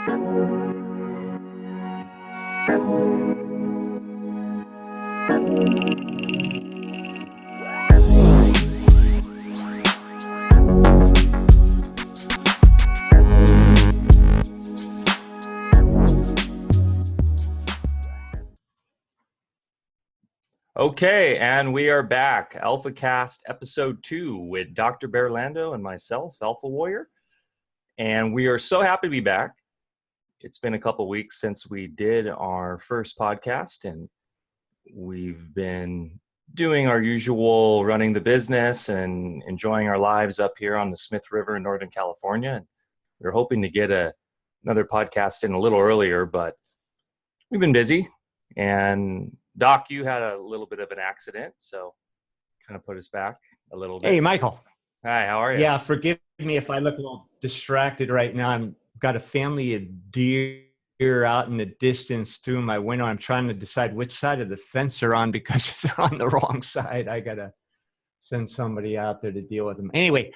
Okay, and we are back. AlfaCast episode 2 with Dr. Bear Lando and myself, Alpha Warrior. And we are so happy to be back. It's been a couple weeks since we did our first podcast, and we've been doing our usual running the business and enjoying our lives up here on the Smith River in Northern California. And we're hoping to get another podcast in a little earlier, but we've been busy. And Doc, you had a little bit of an accident, so kind of put us back a little bit. Hey, Michael. Hi, how are you? Yeah, forgive me if I look a little distracted right now. I've got a family of deer out in the distance through my window. I'm trying to decide which side of the fence they're on, because if they're on the wrong side, I got to send somebody out there to deal with them. Anyway,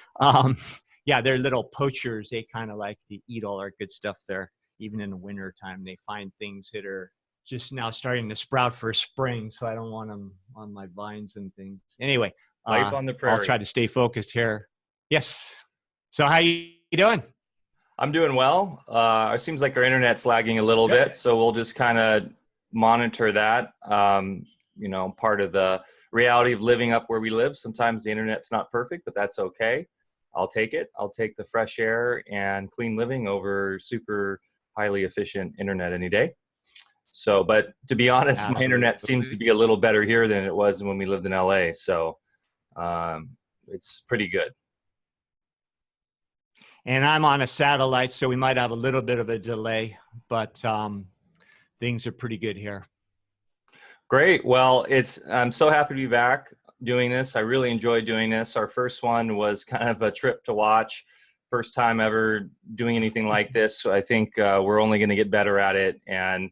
yeah, they're little poachers. They kind of like to eat all our good stuff there. Even in the winter time, they find things that are just now starting to sprout for spring, so I don't want them on my vines and things. Anyway, life on the prairie. I'll try to stay focused here. Yes. So how you doing? I'm doing well. It seems like our internet's lagging a little bit, so we'll just kind of monitor that. Part of the reality of living up where we live. Sometimes the internet's not perfect, but that's okay. I'll take it. I'll take the fresh air and clean living over super highly efficient internet any day. So, but to be honest, Absolutely. My internet seems to be a little better here than it was when we lived in LA. So it's pretty good. And I'm on a satellite, so we might have a little bit of a delay, but things are pretty good here. Great. Well, I'm so happy to be back doing this. I really enjoyed doing this. Our first one was kind of a trip to watch. First time ever doing anything like this. So I think we're only going to get better at it. And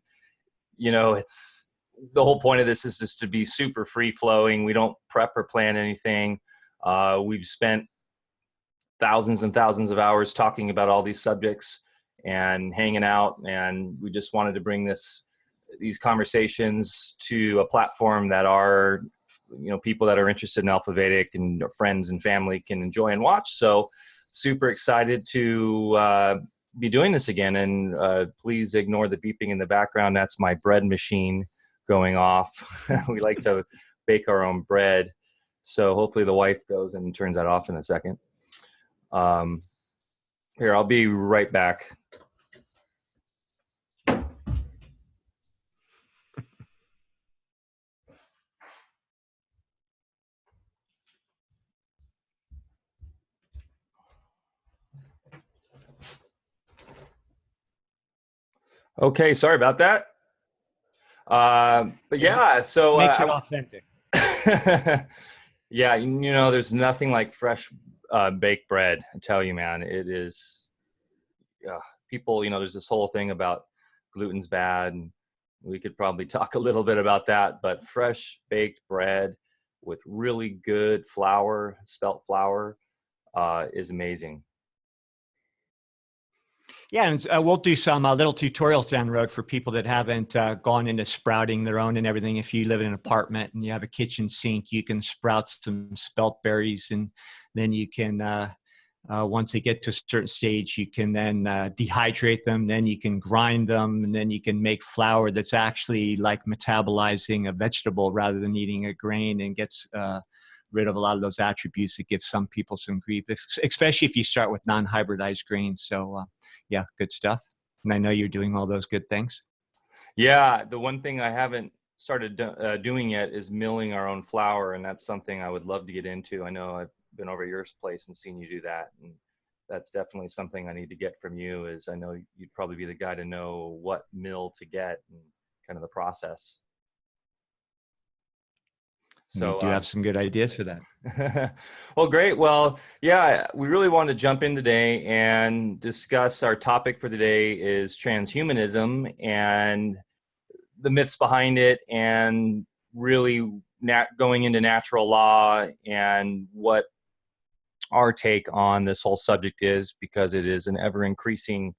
it's the whole point of this is just to be super free flowing. We don't prep or plan anything. We've spent thousands and thousands of hours talking about all these subjects and hanging out. And we just wanted to bring these conversations to a platform that our, people that are interested in Alfa Vedic and friends and family can enjoy and watch. So super excited to, be doing this again, and please ignore the beeping in the background. That's my bread machine going off. We like to bake our own bread, so hopefully the wife goes and turns that off in a second. Here, I'll be right back. Okay, sorry about that. But yeah, so makes it authentic. Yeah, there's nothing like fresh baked bread. I tell you, man, it is. People, there's this whole thing about gluten's bad, and we could probably talk a little bit about that. But fresh baked bread with really good flour, spelt flour, is amazing. Yeah, and we'll do some little tutorials down the road for people that haven't gone into sprouting their own and everything. If you live in an apartment and you have a kitchen sink, you can sprout some spelt berries, and then you can, once they get to a certain stage, you can then dehydrate them, then you can grind them, and then you can make flour that's actually like metabolizing a vegetable rather than eating a grain, and gets rid of a lot of those attributes that give some people some grief, especially if you start with non-hybridized grains. So yeah, good stuff. And I know you're doing all those good things. Yeah, the one thing I haven't started doing yet is milling our own flour, and that's something I would love to get into. I know I've been over at your place and seen you do that, and that's definitely something I need to get from you. Is I know you'd probably be the guy to know what mill to get and kind of the process. So you do have some good ideas for that. Well, great. Well, yeah, we really wanted to jump in today and discuss our topic for today is transhumanism and the myths behind it, and really going into natural law and what our take on this whole subject is, because it is an ever increasing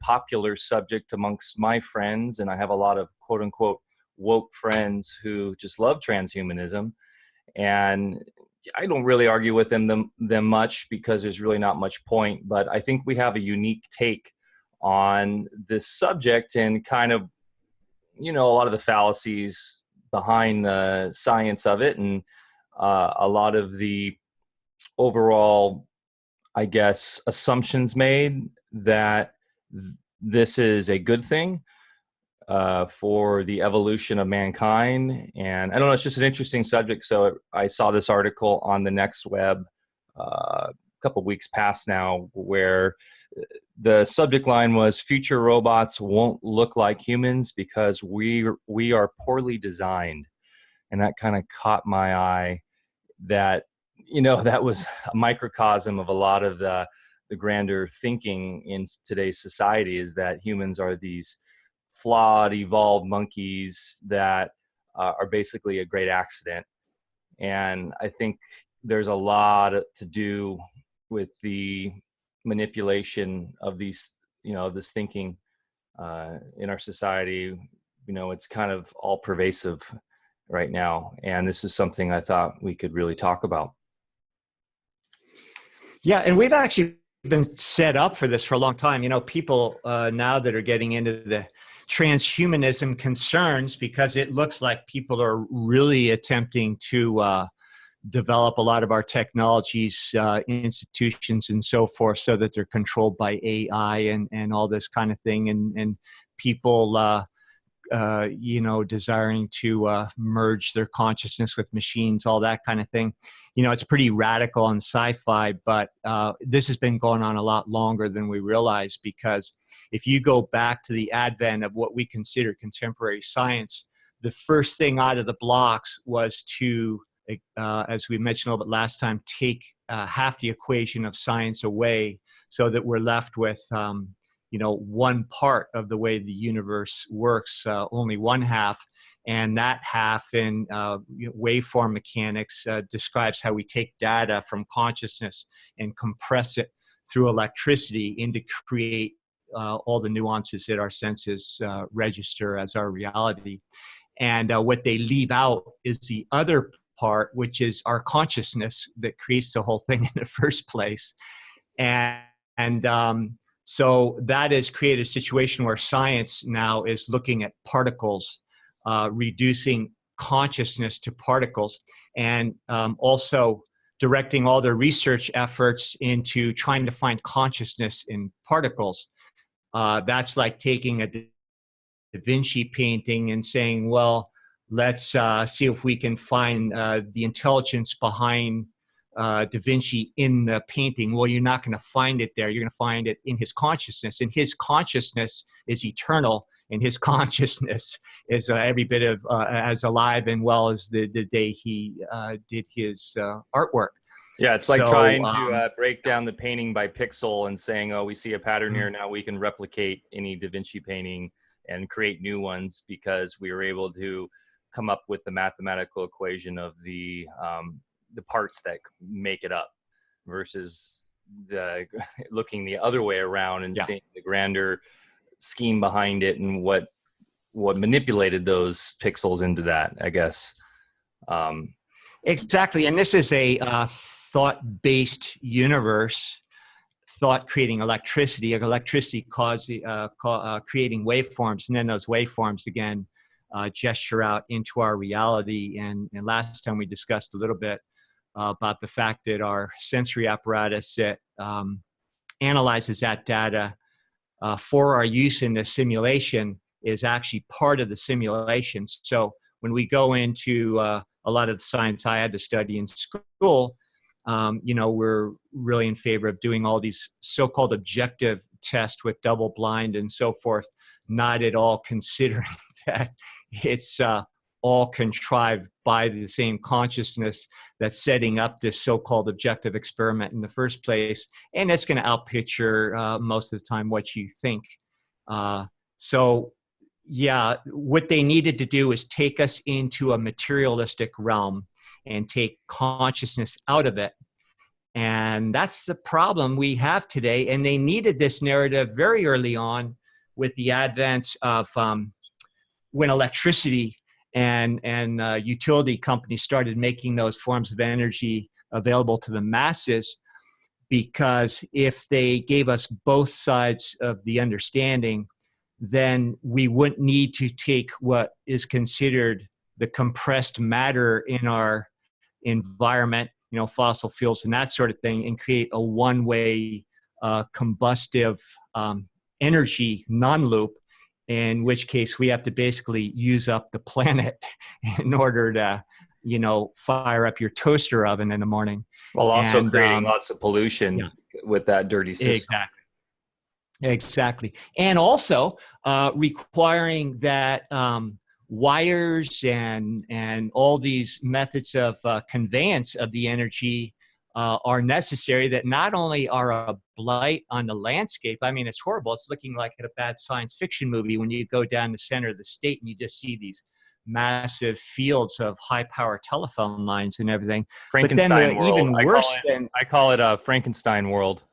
popular subject amongst my friends, and I have a lot of quote unquote woke friends who just love transhumanism, and I don't really argue with them much because there's really not much point. But I think we have a unique take on this subject, and kind of, a lot of the fallacies behind the science of it, and a lot of the overall, I guess, assumptions made that this is a good thing for the evolution of mankind. And I don't know, it's just an interesting subject. So I saw this article on the Next Web a couple of weeks past now, where the subject line was, future robots won't look like humans because we are poorly designed. And that kind of caught my eye, that that was a microcosm of a lot of the grander thinking in today's society, is that humans are these flawed, evolved monkeys that are basically a great accident. And I think there's a lot to do with the manipulation of these, this thinking in our society. It's kind of all pervasive right now. And this is something I thought we could really talk about. Yeah, and we've actually been set up for this for a long time. People now that are getting into the transhumanism concerns, because it looks like people are really attempting to develop a lot of our technologies, institutions and so forth, so that they're controlled by AI and all this kind of thing. And people, desiring to merge their consciousness with machines, all that kind of thing. It's pretty radical on sci-fi, but this has been going on a lot longer than we realize, because if you go back to the advent of what we consider contemporary science, the first thing out of the blocks was to, as we mentioned a little bit last time, take half the equation of science away, so that we're left with one part of the way the universe works, only one half. And that half in waveform mechanics describes how we take data from consciousness and compress it through electricity into create all the nuances that our senses register as our reality. And what they leave out is the other part, which is our consciousness that creates the whole thing in the first place. So that has created a situation where science now is looking at particles, reducing consciousness to particles, and also directing all their research efforts into trying to find consciousness in particles. That's like taking a Da Vinci painting and saying, well, let's see if we can find the intelligence behind Da Vinci in the painting. Well, you're not going to find it there. You're going to find it in his consciousness, and his consciousness is eternal, and his consciousness is every bit of as alive and well as the day he did his artwork. Yeah, it's like trying to break down the painting by pixel and saying, oh, we see a pattern here. Now we can replicate any Da Vinci painting and create new ones, because we were able to come up with the mathematical equation of the parts that make it up, versus looking the other way around and seeing the grander scheme behind it and what manipulated those pixels into that, I guess. Exactly. And this is a thought-based universe, thought creating electricity, creating waveforms, and then those waveforms again gesture out into our reality. And last time we discussed a little bit about the fact that our sensory apparatus that analyzes that data for our use in the simulation is actually part of the simulation. So when we go into a lot of the science I had to study in school, we're really in favor of doing all these so-called objective tests with double blind and so forth, not at all considering that it's all contrived by the same consciousness that's setting up this so-called objective experiment in the first place. And it's going to outpicture most of the time what you think. So yeah, what they needed to do is take us into a materialistic realm and take consciousness out of it. And that's the problem we have today. And they needed this narrative very early on with the advent of when electricity and utility companies started making those forms of energy available to the masses. Because if they gave us both sides of the understanding, then we wouldn't need to take what is considered the compressed matter in our environment, fossil fuels and that sort of thing, and create a one-way combustive energy non-loop, in which case we have to basically use up the planet in order to, fire up your toaster oven in the morning. While also And creating lots of pollution with that dirty system. Exactly. And also requiring that wires and all these methods of conveyance of the energy are necessary, that not only are a blight on the landscape. I mean, it's horrible. It's looking like a bad science fiction movie when you go down the center of the state and you just see these massive fields of high-power telephone lines and everything. Frankenstein world. Even worse I call it a Frankenstein world.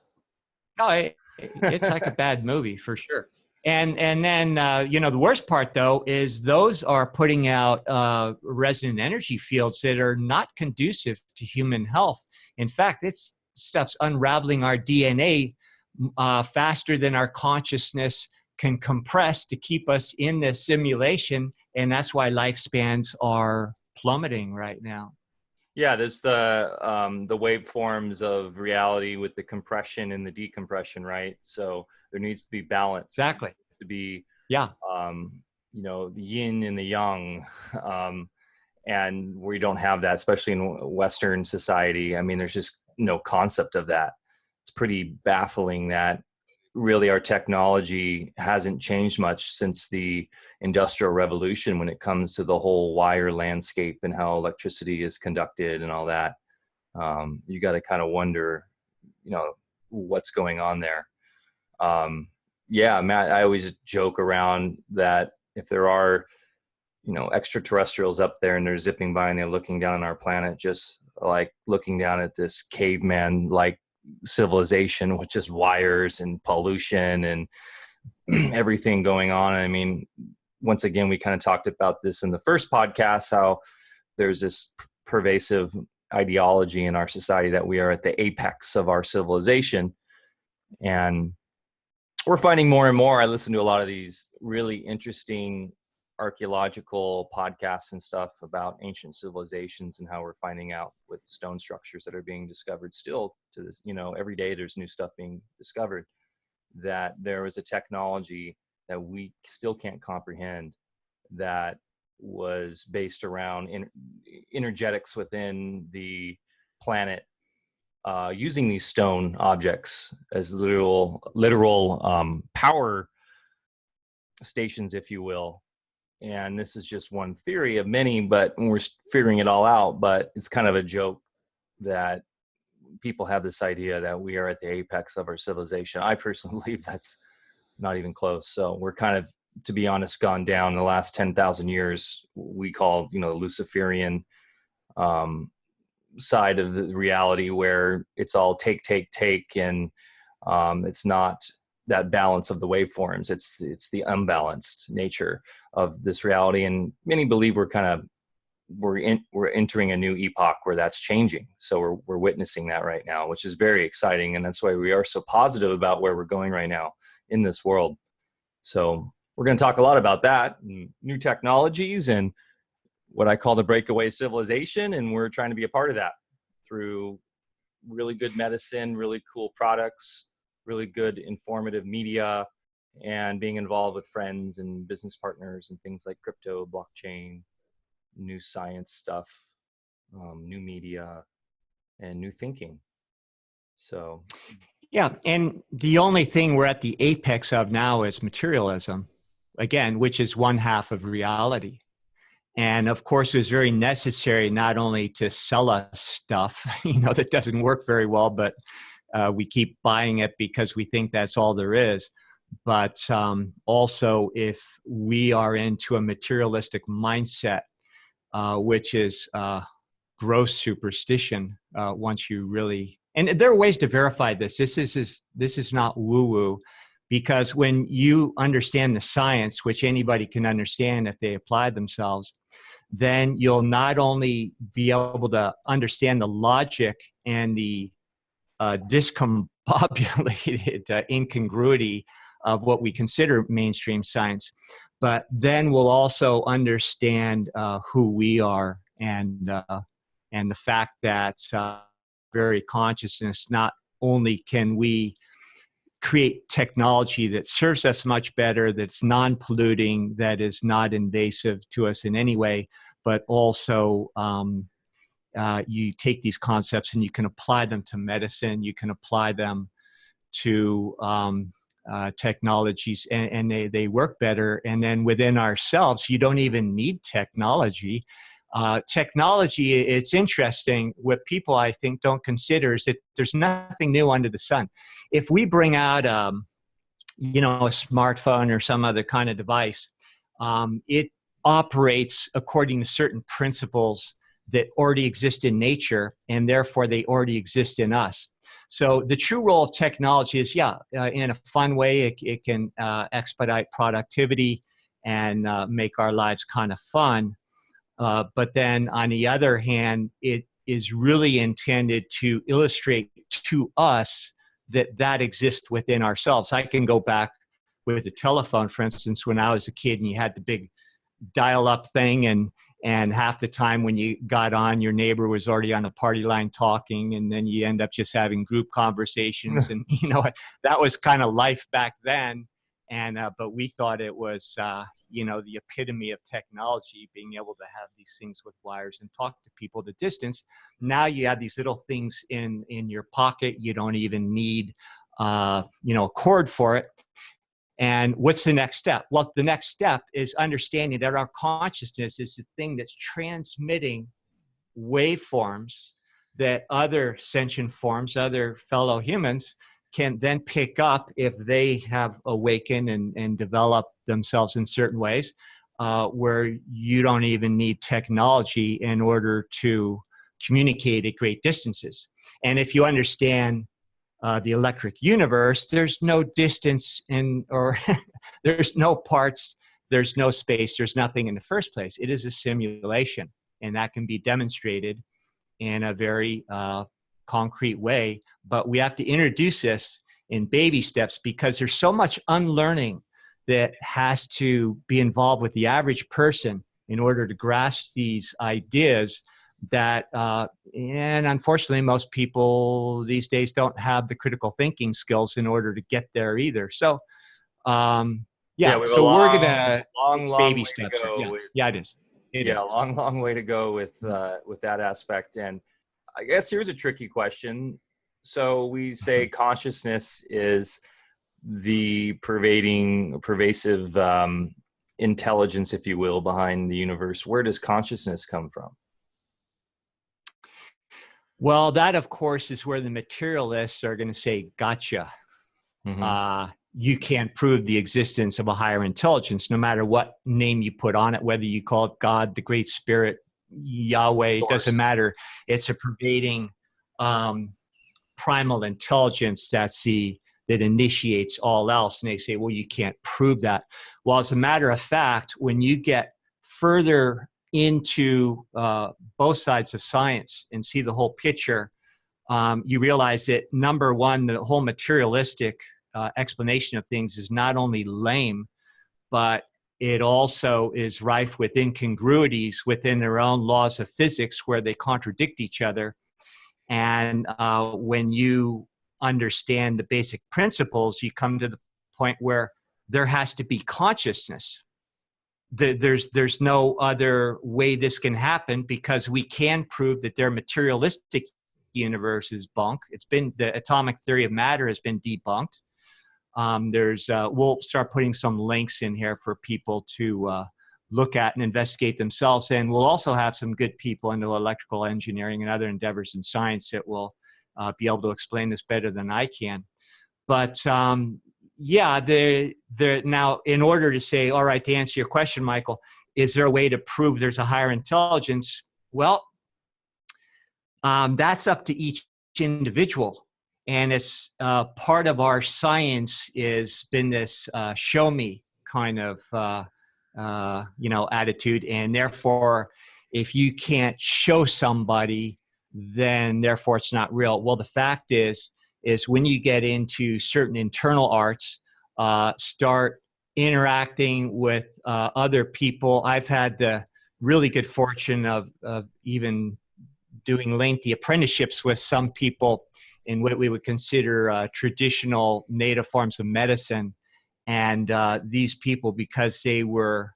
No, it's like a bad movie for sure. And then the worst part though is those are putting out resonant energy fields that are not conducive to human health. In fact, it's stuff's unraveling our DNA faster than our consciousness can compress to keep us in the simulation, and that's why lifespans are plummeting right now. Yeah, there's the waveforms of reality with the compression and the decompression, right? So there needs to be balance. Exactly. To be, the the yin and the yang, and we don't have that, especially in Western society. I mean, there's just no concept of that. It's pretty baffling that really our technology hasn't changed much since the Industrial Revolution when it comes to the whole wire landscape and how electricity is conducted and all that. You got to kind of wonder, what's going on there. Matt, I always joke around that if there are, extraterrestrials up there and they're zipping by and they're looking down on our planet, just like looking down at this caveman like civilization with just wires and pollution and everything going on. I mean, once again, we kind of talked about this in the first podcast, how there's this pervasive ideology in our society that we are at the apex of our civilization. And we're finding more and more. I listen to a lot of these really interesting archaeological podcasts and stuff about ancient civilizations and how we're finding out with stone structures that are being discovered still to this, every day there's new stuff being discovered, that there was a technology that we still can't comprehend that was based around energetics within the planet, using these stone objects as literal power stations, if you will. And this is just one theory of many, but we're figuring it all out. But it's kind of a joke that people have this idea that we are at the apex of our civilization. I personally believe that's not even close. So we're kind of, to be honest, gone down the last 10,000 years. We call, the Luciferian side of the reality, where it's all take, and it's not that balance of the waveforms. It's the unbalanced nature of this reality, and many believe we're entering a new epoch where that's changing. So we're witnessing that right now, which is very exciting, and that's why we are so positive about where we're going right now in this world. So we're going to talk a lot about that, and new technologies, and what I call the breakaway civilization, and we're trying to be a part of that through really good medicine, really cool products, really good informative media, and being involved with friends and business partners and things like crypto, blockchain, new science stuff, new media, and new thinking. So yeah, and the only thing we're at the apex of now is materialism, again, which is one half of reality. And of course, it was very necessary not only to sell us stuff, that doesn't work very well, but we keep buying it because we think that's all there is. But also, if we are into a materialistic mindset, which is gross superstition, once you really and there are ways to verify this. This is not woo-woo, because when you understand the science, which anybody can understand if they apply themselves, then you'll not only be able to understand the logic and the discombobulated incongruity of what we consider mainstream science, but then we'll also understand who we are, and the fact that very consciousness, not only can we create technology that serves us much better, that's non-polluting, that is not invasive to us in any way, but also you take these concepts and you can apply them to medicine, you can apply them to technologies, and they work better. And then within ourselves, you don't even need technology. Technology, it's interesting, what people I think don't consider is that there's nothing new under the sun. If we bring out a smartphone or some other kind of device, it operates according to certain principles that already exist in nature, and therefore they already exist in us. So the true role of technology is, in a fun way, it can expedite productivity and make our lives kind of fun. But then on the other hand, it is really intended to illustrate to us that exists within ourselves. I can go back with the telephone, for instance, when I was a kid and you had the big dial-up thing, and half the time when you got on, your neighbor was already on the party line talking, and then you end up just having group conversations. And, that was kind of life back then. And but we thought it was, the epitome of technology, being able to have these things with wires and talk to people at a distance. Now you have these little things in your pocket. You don't even need, a cord for it. And what's the next step? Well, the next step is understanding that our consciousness is the thing that's transmitting waveforms that other sentient forms, other fellow humans, can then pick up if they have awakened and developed themselves in certain ways, where you don't even need technology in order to communicate at great distances. And if you understand the electric universe, there's no distance or there's no parts, there's no space, there's nothing in the first place. It is a simulation, and that can be demonstrated in a very concrete way. But we have to introduce this in baby steps, because there's so much unlearning that has to be involved with the average person in order to grasp these ideas that, and unfortunately, most people these days don't have the critical thinking skills in order to get there either. So, so we're going to long baby way steps. to go. Yeah, it is. It is. long way to go with that aspect. And I guess here's a tricky question. So we say consciousness is the pervasive intelligence, if you will, behind the universe. Where does consciousness come from? Well, that, of course, is where the materialists are going to say, gotcha. Mm-hmm. You can't prove the existence of a higher intelligence, no matter what name you put on it, whether you call it God, the Great Spirit, Yahweh, it doesn't matter. It's a pervading primal intelligence that initiates all else. And they say, well, you can't prove that. Well, as a matter of fact, when you get further into both sides of science and see the whole picture, you realize that, number one, the whole materialistic explanation of things is not only lame, but it also is rife with incongruities within their own laws of physics, where they contradict each other. And when you understand the basic principles, you come to the point where there has to be consciousness. There's no other way this can happen, because we can prove that their materialistic universe is bunk. The atomic theory of matter has been debunked. We'll start putting some links in here for people to look at and investigate themselves. And we'll also have some good people into electrical engineering and other endeavors in science that will be able to explain this better than I can. But now, in order to say, all right, to answer your question, Michael, is there a way to prove there's a higher intelligence? Well, that's up to each individual. And it's part of our science is been this show me kind of attitude, and therefore if you can't show somebody, then therefore it's not real. Well, the fact is when you get into certain internal arts, start interacting with other people. I've had the really good fortune of even doing lengthy apprenticeships with some people in what we would consider traditional native forms of medicine. And these people, because they were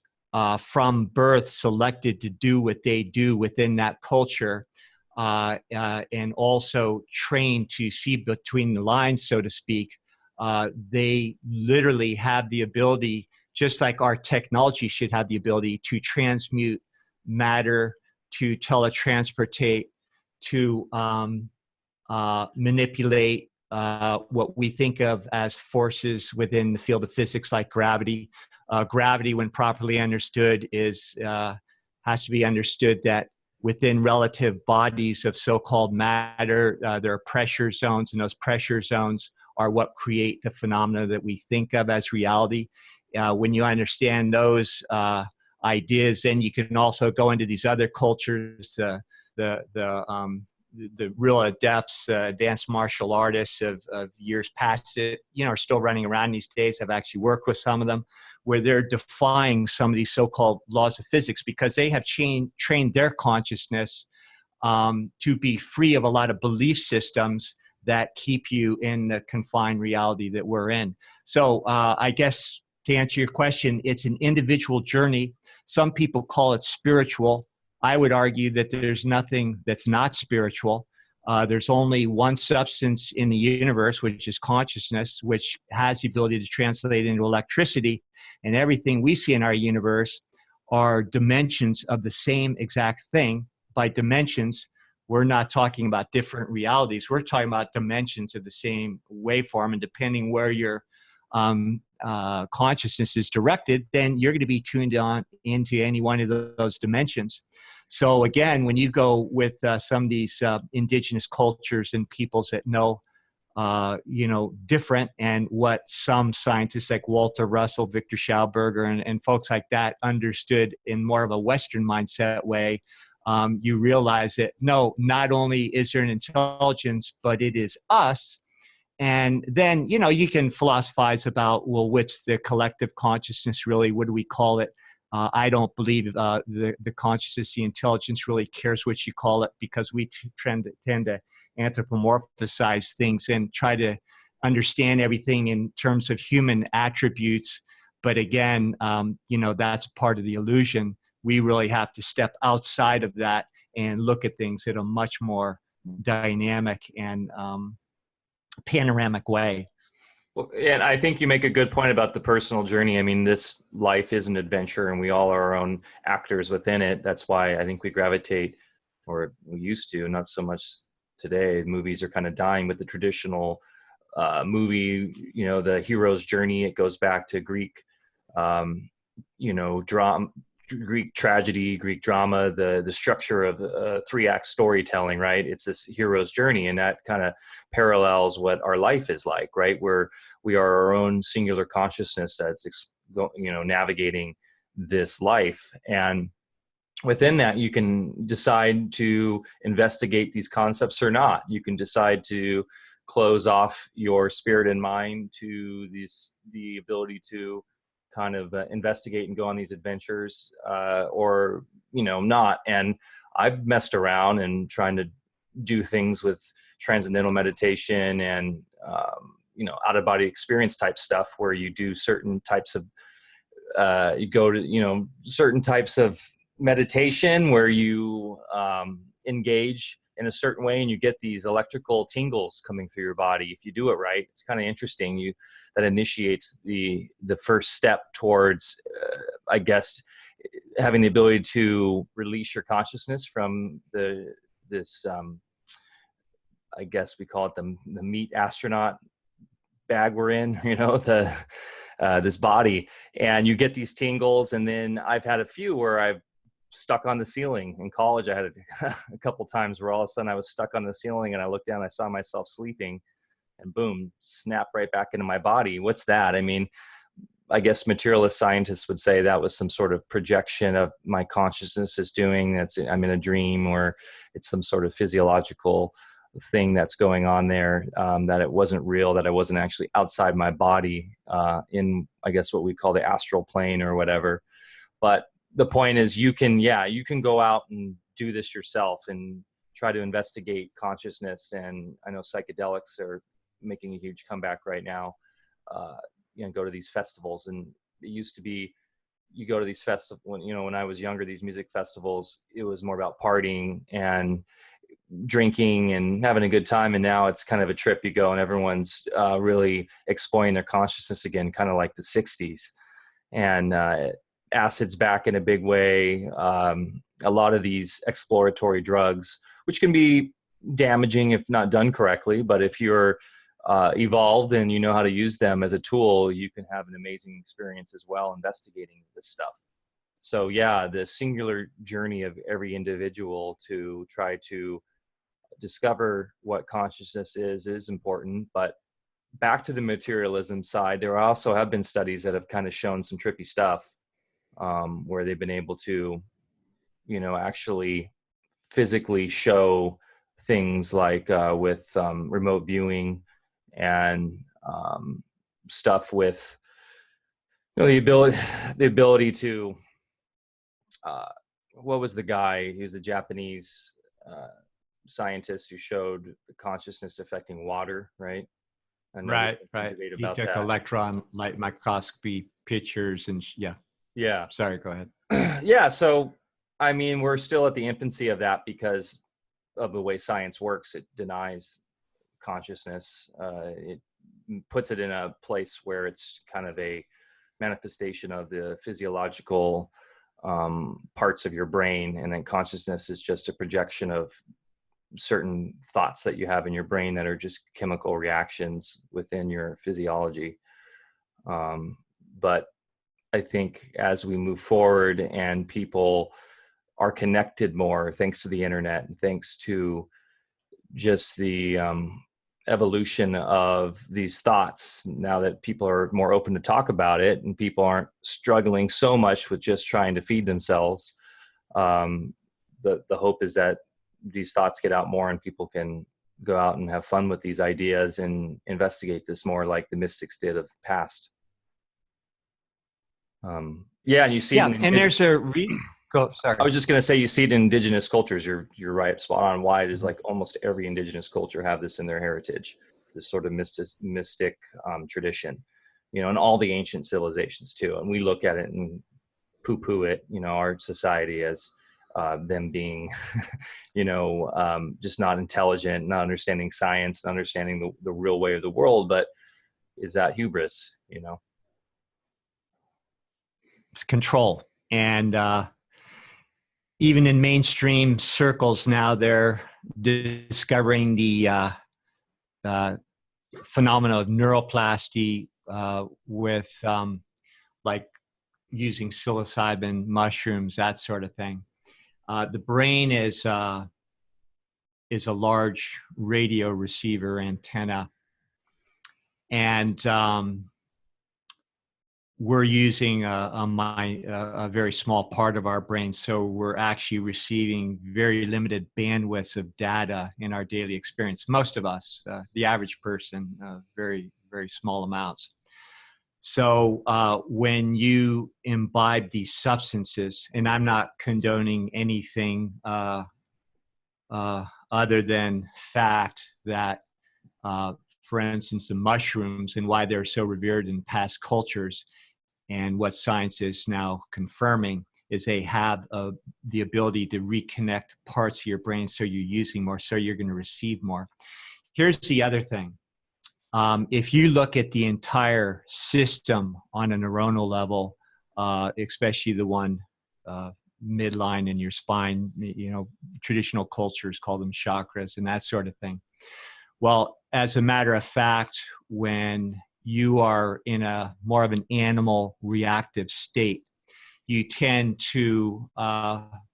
from birth selected to do what they do within that culture, and also trained to see between the lines, so to speak, they literally have the ability, just like our technology should have the ability to transmute matter, to teletransportate, to manipulate what we think of as forces within the field of physics, like gravity. Gravity, when properly understood, has to be understood that within relative bodies of so-called matter, there are pressure zones, and those pressure zones are what create the phenomena that we think of as reality. When you understand those ideas, then you can also go into these other cultures, the real adepts, advanced martial artists of years past it, are still running around these days. I've actually worked with some of them where they're defying some of these so-called laws of physics because they have trained their consciousness to be free of a lot of belief systems that keep you in the confined reality that we're in. So I guess to answer your question, it's an individual journey. Some people call it spiritual. I would argue that there's nothing that's not spiritual. There's only one substance in the universe, which is consciousness, which has the ability to translate into electricity. And everything we see in our universe are dimensions of the same exact thing. By dimensions, we're not talking about different realities. We're talking about dimensions of the same waveform. And depending where your consciousness is directed, then you're going to be tuned on into any one of those dimensions. So again, when you go with some of these indigenous cultures and peoples that know, different, and what some scientists like Walter Russell, Victor Schauberger, and folks like that understood in more of a Western mindset way, you realize that no, not only is there an intelligence, but it is us. And then, you can philosophize about, well, what's the collective consciousness really? What do we call it? I don't believe the consciousness, the intelligence really cares what you call it, because we tend to anthropomorphize things and try to understand everything in terms of human attributes. But again, that's part of the illusion. We really have to step outside of that and look at things in a much more dynamic and panoramic way. Well, and I think you make a good point about the personal journey. I mean, this life is an adventure, and we all are our own actors within it. That's why I think we gravitate, or we used to, not so much today. Movies are kind of dying with the traditional movie, the hero's journey. It goes back to Greek, drama, Greek tragedy, Greek drama, the structure of 3-act storytelling, right? It's this hero's journey, and that kind of parallels what our life is like, right? Where we are our own singular consciousness that's, navigating this life. And within that, you can decide to investigate these concepts or not. You can decide to close off your spirit and mind to the ability to kind of investigate and go on these adventures, or not. And I've messed around and trying to do things with transcendental meditation and out of body experience type stuff, where you do certain types of you go to certain types of meditation where you engage in a certain way, and you get these electrical tingles coming through your body. If you do it right, it's kind of interesting. That initiates the first step towards, I guess, having the ability to release your consciousness from this. I guess we call it the meat astronaut bag we're in. This body, and you get these tingles. And then I've had a few where I've stuck on the ceiling. In college, I had a couple times where all of a sudden I was stuck on the ceiling, and I looked down, I saw myself sleeping, and boom, snap right back into my body. What's that? I mean, I guess materialist scientists would say that was some sort of projection of my consciousness is doing. I'm in a dream, or it's some sort of physiological thing that's going on there, that it wasn't real, that I wasn't actually outside my body, in, I guess, what we call the astral plane or whatever. But the point is, you can go out and do this yourself and try to investigate consciousness. And I know psychedelics are making a huge comeback right now. Go to these festivals, and it used to be, you go to these festivals when I was younger, these music festivals, it was more about partying and drinking and having a good time. And now it's kind of a trip. You go and everyone's really exploring their consciousness again, kind of like the 60s. And acid's back in a big way. A lot of these exploratory drugs, which can be damaging if not done correctly, but if you're evolved and you know how to use them as a tool, you can have an amazing experience as well investigating this stuff. So yeah, the singular journey of every individual to try to discover what consciousness is important. But back to the materialism side, there also have been studies that have kind of shown some trippy stuff, where they've been able to, actually physically show things like with remote viewing and stuff with the ability to what was the guy? He was a Japanese scientist who showed the consciousness affecting water, right? Right. He took electron light microscopy pictures and yeah. Sorry, go ahead. Yeah. So, I mean, we're still at the infancy of that because of the way science works. It denies consciousness. It puts it in a place where it's kind of a manifestation of the physiological parts of your brain, and then consciousness is just a projection of certain thoughts that you have in your brain that are just chemical reactions within your physiology. But I think as we move forward and people are connected more, thanks to the internet and thanks to just the evolution of these thoughts, now that people are more open to talk about it and people aren't struggling so much with just trying to feed themselves, the hope is that these thoughts get out more and people can go out and have fun with these ideas and investigate this more like the mystics did of the past. And you see, and there's a sorry. I was just going to say, you see it in indigenous cultures. You're right, spot on. Why it is like almost every indigenous culture have this in their heritage, this sort of mystic tradition, and all the ancient civilizations too. And we look at it and poo-poo it, our society as them being, just not intelligent, not understanding science, not understanding the real way of the world. But is that hubris, It's control. And even in mainstream circles now, they're discovering the phenomena of neuroplasty with like using psilocybin mushrooms, that sort of thing. The brain is a large radio receiver antenna, and we're using a very small part of our brain, so we're actually receiving very limited bandwidths of data in our daily experience. Most of us, the average person, very, very small amounts. So when you imbibe these substances, and I'm not condoning anything other than fact that, for instance, the mushrooms and why they're so revered in past cultures, and what science is now confirming is they have the ability to reconnect parts of your brain, so you're using more, so you're going to receive more. Here's the other thing. If you look at the entire system on a neuronal level, especially the one midline in your spine, traditional cultures call them chakras and that sort of thing. Well, as a matter of fact, when you are in a more of an animal reactive state, you tend to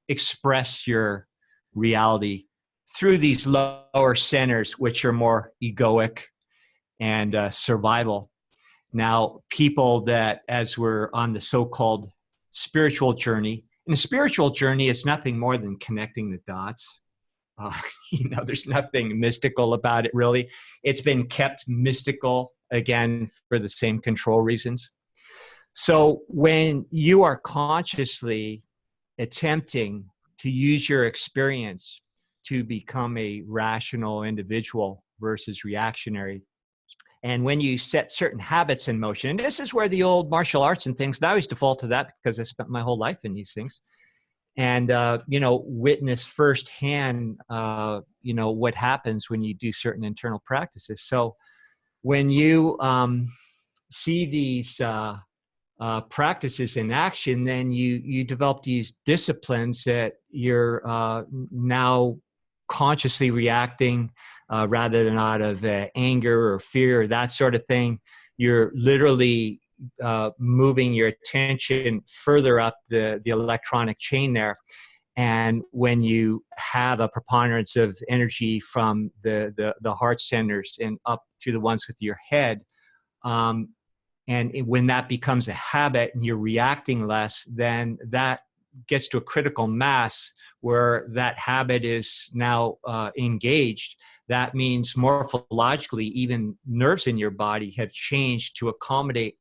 express your reality through these lower centers, which are more egoic and survival. Now, people that, as we're on the so-called spiritual journey, and the spiritual journey is nothing more than connecting the dots. There's nothing mystical about it, really. It's been kept mystical, again, for the same control reasons. So when you are consciously attempting to use your experience to become a rational individual versus reactionary, and when you set certain habits in motion, and this is where the old martial arts and things, and I always default to that because I spent my whole life in these things, and witness firsthand what happens when you do certain internal practices. So when you see these practices in action, then you develop these disciplines that you're now consciously reacting rather than out of anger or fear or that sort of thing. You're literally moving your attention further up the electronic chain there. And when you have a preponderance of energy from the heart centers and up through the ones with your head, and when that becomes a habit and you're reacting less, then that gets to a critical mass where that habit is now engaged. That means morphologically, even nerves in your body have changed to accommodate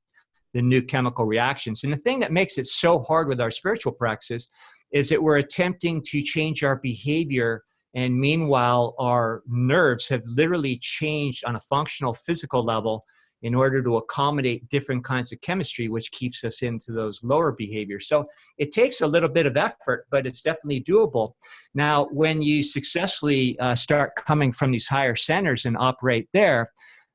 the new chemical reactions. And the thing that makes it so hard with our spiritual practices is that we're attempting to change our behavior, and meanwhile, our nerves have literally changed on a functional physical level in order to accommodate different kinds of chemistry, which keeps us into those lower behaviors. So it takes a little bit of effort, but it's definitely doable. Now, when you successfully start coming from these higher centers and operate there,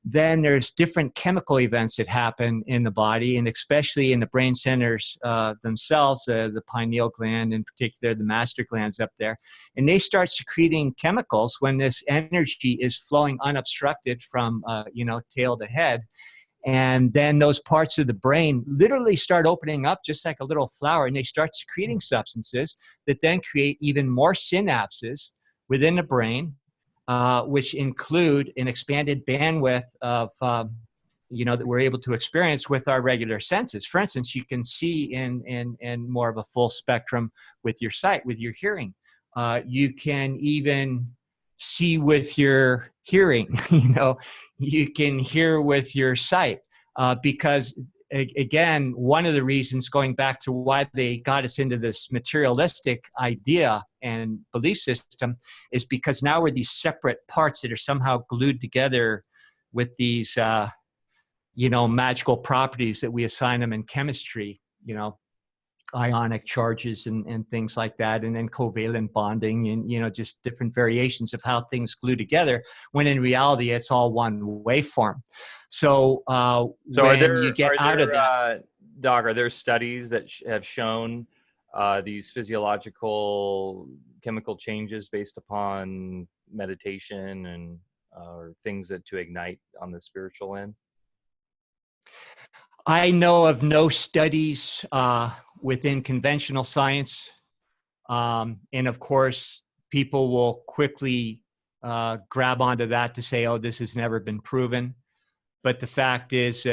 then there's different chemical events that happen in the body, and especially in the brain centers themselves, the pineal gland in particular, the master glands up there, and they start secreting chemicals when this energy is flowing unobstructed from tail to head. And then those parts of the brain literally start opening up just like a little flower, and they start secreting substances that then create even more synapses within the brain, which include an expanded bandwidth of, that we're able to experience with our regular senses. For instance, you can see in more of a full spectrum with your sight, with your hearing. You can even see with your hearing, you can hear with your sight, because again, one of the reasons, going back to why they got us into this materialistic idea and belief system, is because now we're these separate parts that are somehow glued together with these, magical properties that we assign them in chemistry, ionic charges and things like that, and then covalent bonding and, just different variations of how things glue together, when in reality, it's all one waveform. So, you get out of that, Doc, are there studies that have shown these physiological chemical changes based upon meditation and or things that to ignite on the spiritual end? I know of no studies within conventional science. And of course, people will quickly grab onto that to say, oh, this has never been proven. But the fact is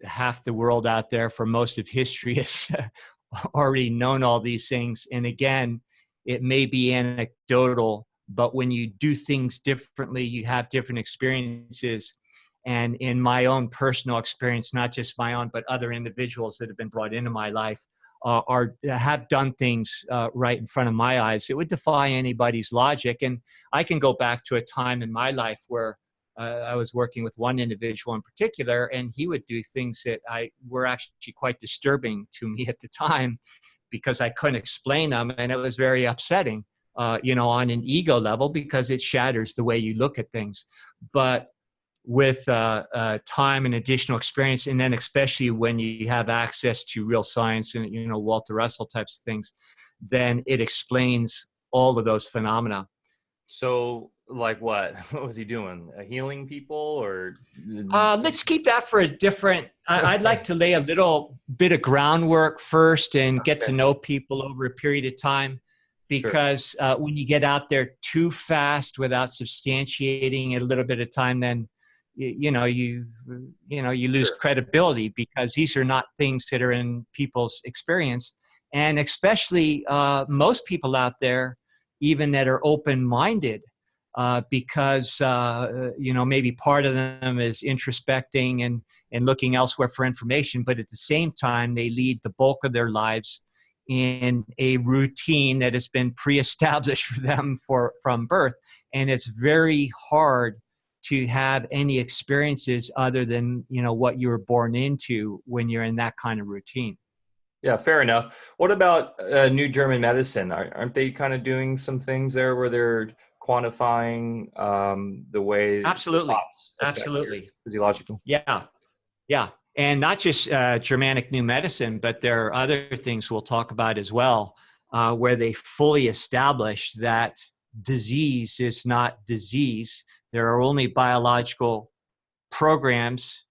half the world out there for most of history has already known all these things. And again, it may be anecdotal, but when you do things differently, you have different experiences. And in my own personal experience, not just my own, but other individuals that have been brought into my life have done things right in front of my eyes, it would defy anybody's logic. And I can go back to a time in my life where I was working with one individual in particular, and he would do things that were actually quite disturbing to me at the time because I couldn't explain them, and it was very upsetting, on an ego level, because it shatters the way you look at things. But with time and additional experience, and then especially when you have access to real science and Walter Russell types of things, then it explains all of those phenomena. So Like what? What was he doing? Healing people or? Let's keep that for a different. I'd like Okay. to lay a little bit of groundwork first and get to Okay. know people over a period of time, Sure. because when you get out there too fast without substantiating it a little bit of time, then you lose Sure. credibility, because these are not things that are in people's experience, and especially most people out there, even that are open-minded, because maybe part of them is introspecting and looking elsewhere for information, but at the same time they lead the bulk of their lives in a routine that has been pre-established for them from birth, and it's very hard to have any experiences other than what you were born into when you're in that kind of routine. Yeah, fair enough. What about new German medicine? Aren't they kind of doing some things there where they're quantifying the way the Absolutely. thoughts affect your Absolutely. physiological? Yeah. Yeah. And not just Germanic new medicine, but there are other things we'll talk about as well, where they fully establish that disease is not disease. There are only biological programs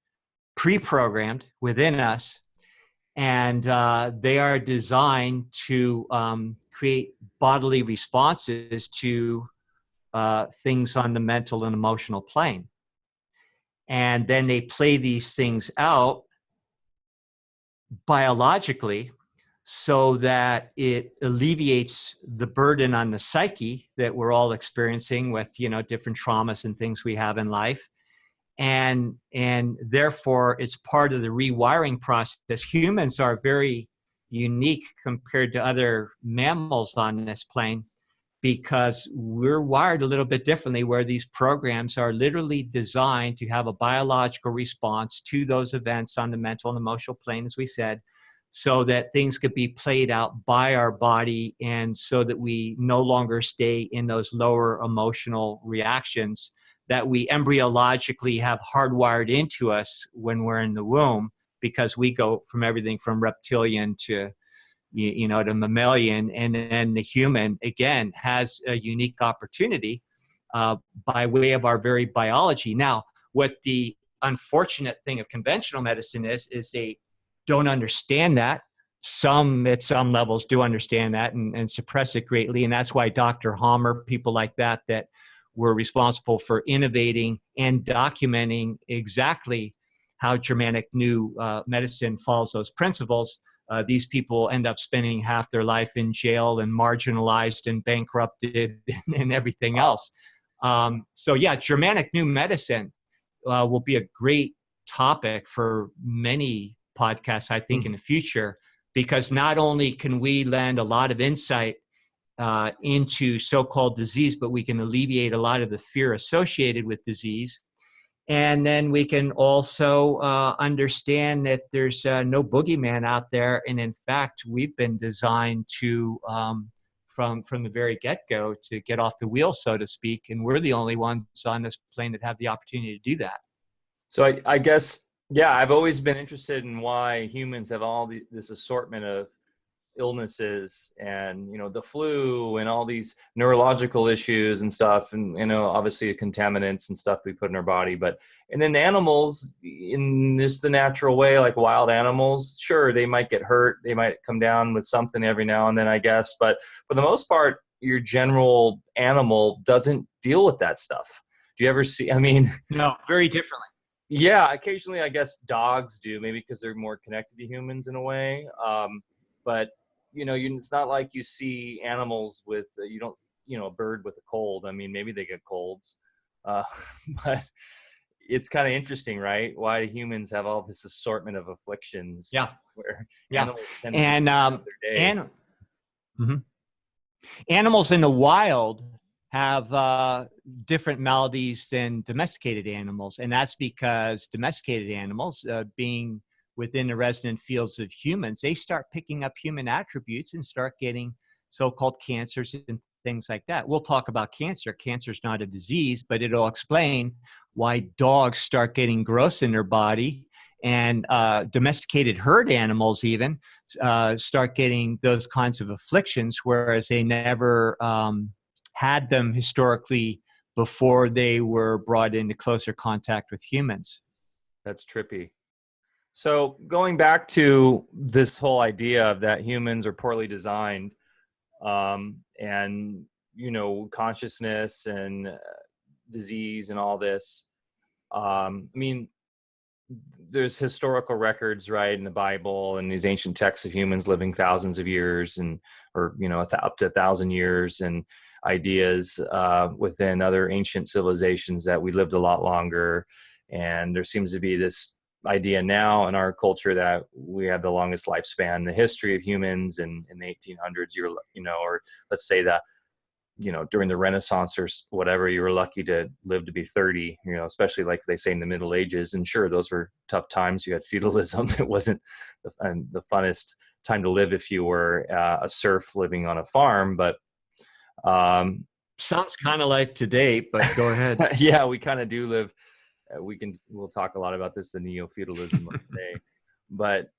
pre-programmed within us, and they are designed to create bodily responses to things on the mental and emotional plane. And then they play these things out biologically so that it alleviates the burden on the psyche that we're all experiencing with different traumas and things we have in life, and therefore it's part of the rewiring process. Humans are very unique compared to other mammals on this plane, because we're wired a little bit differently, where these programs are literally designed to have a biological response to those events on the mental and emotional plane, as we said, so that things could be played out by our body, and so that we no longer stay in those lower emotional reactions that we embryologically have hardwired into us when we're in the womb, because we go from everything from reptilian to to mammalian, and then the human again has a unique opportunity by way of our very biology. Now, what the unfortunate thing of conventional medicine is they don't understand that. Some at some levels do understand that and suppress it greatly, and that's why Dr. Hammer, people like that were responsible for innovating and documenting exactly how Germanic new medicine follows those principles. These people end up spending half their life in jail and marginalized and bankrupted and everything else. So yeah, Germanic new medicine will be a great topic for many podcasts, I think, in the future, because not only can we lend a lot of insight into so-called disease, but we can alleviate a lot of the fear associated with disease. And then we can also understand that there's no boogeyman out there. And in fact, we've been designed to, from the very get-go, to get off the wheel, so to speak. And we're the only ones on this plane that have the opportunity to do that. So I guess, yeah, I've always been interested in why humans have this assortment of illnesses, and the flu and all these neurological issues and stuff, and obviously contaminants and stuff that we put in our body. But and then animals, in just the natural way, like wild animals, sure, they might get hurt, they might come down with something every now and then, I guess, but for the most part your general animal doesn't deal with that stuff. Do you ever see, I mean, no, very differently. Yeah, occasionally I guess dogs do, maybe because they're more connected to humans in a way. But it's not like you see animals with you don't a bird with a cold. I mean, maybe they get colds, uh, but it's kind of interesting, right? Why humans have all this assortment of afflictions, Yeah, where yeah, animals tend to and just their day. Mhm. Animals in the wild have different maladies than domesticated animals, and that's because domesticated animals, being within the resonant fields of humans, they start picking up human attributes and start getting so-called cancers and things like that. We'll talk about cancer. Cancer is not a disease, but it'll explain why dogs start getting growths in their body, and domesticated herd animals even start getting those kinds of afflictions, whereas they never had them historically before they were brought into closer contact with humans. That's trippy. So going back to this whole idea of that humans are poorly designed, and consciousness and disease and all this. I mean, there's historical records, right, in the Bible and these ancient texts of humans living thousands of years, or up to 1,000 years, and ideas within other ancient civilizations that we lived a lot longer. And there seems to be this idea now in our culture that we have the longest lifespan in the history of humans. And in the 1800s, or let's say that, during the Renaissance or whatever, you were lucky to live to be 30, especially like they say in the Middle Ages. And sure, those were tough times. You had feudalism. It wasn't the funnest time to live if you were a serf living on a farm, but sounds kind of like today, but go ahead. yeah, we kind of do live. We'll talk a lot about this, the neo-feudalism of today. But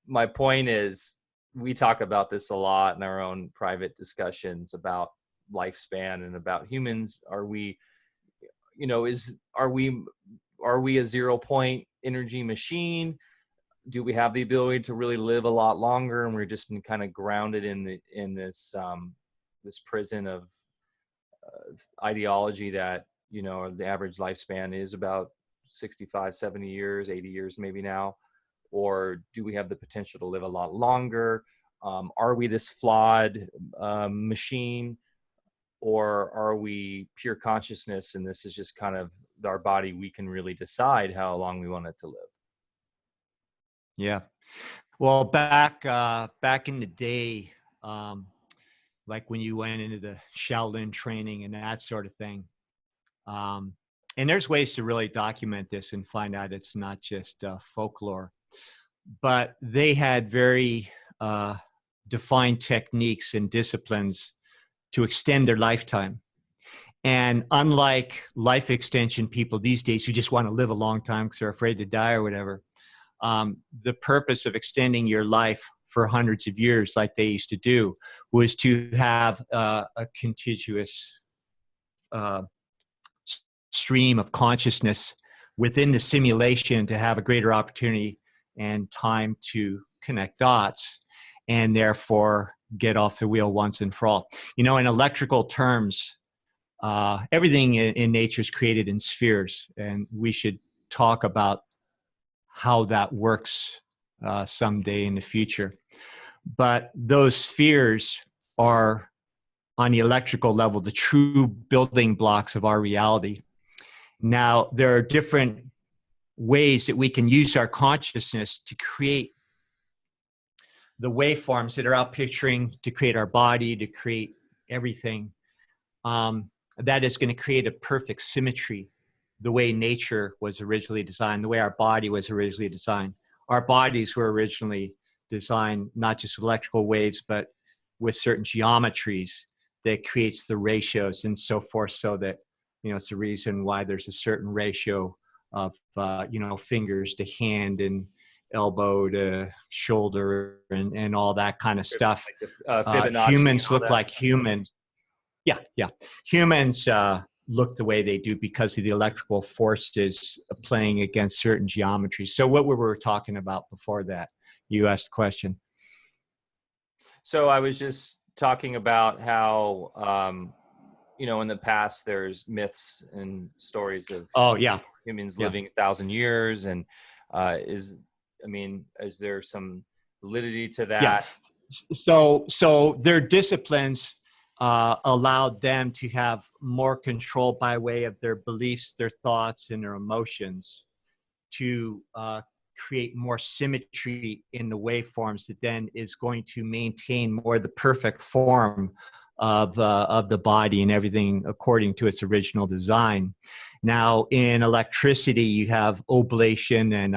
my point is, we talk about this a lot in our own private discussions about lifespan and about humans. Are we a 0-point energy machine? Do we have the ability to really live a lot longer, and we're just been kind of grounded in this prison of ideology that the average lifespan is about 65, 70 years, 80 years maybe now? Or do we have the potential to live a lot longer? Are we this flawed machine, or are we pure consciousness, and this is just kind of our body? We can really decide how long we want it to live. Yeah. Well, back in the day, like when you went into the Shaolin training and that sort of thing. And there's ways to really document this and find out it's not just folklore. But they had very defined techniques and disciplines to extend their lifetime. And unlike life extension people these days who just want to live a long time because they're afraid to die or whatever, the purpose of extending your life for hundreds of years, like they used to do, was to have a contiguous stream of consciousness within the simulation, to have a greater opportunity and time to connect dots, and therefore get off the wheel once and for all. In electrical terms, everything in nature is created in spheres, and we should talk about how that works someday in the future. But those spheres are, on the electrical level, the true building blocks of our reality. Now, there are different ways that we can use our consciousness to create the waveforms that are out picturing, to create our body, to create everything. That is going to create a perfect symmetry, the way nature was originally designed, the way our body was originally designed. Our bodies were originally designed not just with electrical waves, but with certain geometries that creates the ratios and so forth, so that, it's the reason why there's a certain ratio of, fingers to hand and elbow to shoulder and all that kind of stuff. Like humans look like humans. Yeah. Humans look the way they do because of the electrical forces playing against certain geometries. So what we were talking about before that, you asked the question. So I was just talking about how, in the past, there's myths and stories of humans living 1,000 years. And is there some validity to that? Yeah. So their disciplines allowed them to have more control by way of their beliefs, their thoughts, and their emotions, to create more symmetry in the waveforms that then is going to maintain more the perfect form of the body and everything according to its original design. Now, in electricity, you have oblation and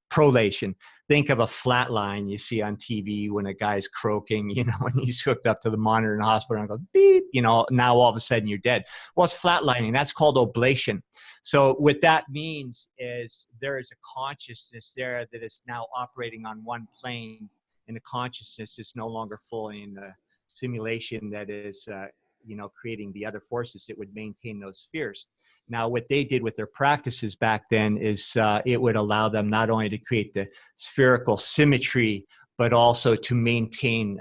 prolation. Think of a flat line you see on TV when a guy's croaking, when he's hooked up to the monitor in the hospital and goes beep, now all of a sudden you're dead. Well, it's flatlining. That's called oblation. So what that means is there is a consciousness there that is now operating on one plane, and the consciousness is no longer fully in the simulation that is creating the other forces that would maintain those spheres. Now, what they did with their practices back then is it would allow them not only to create the spherical symmetry, but also to maintain,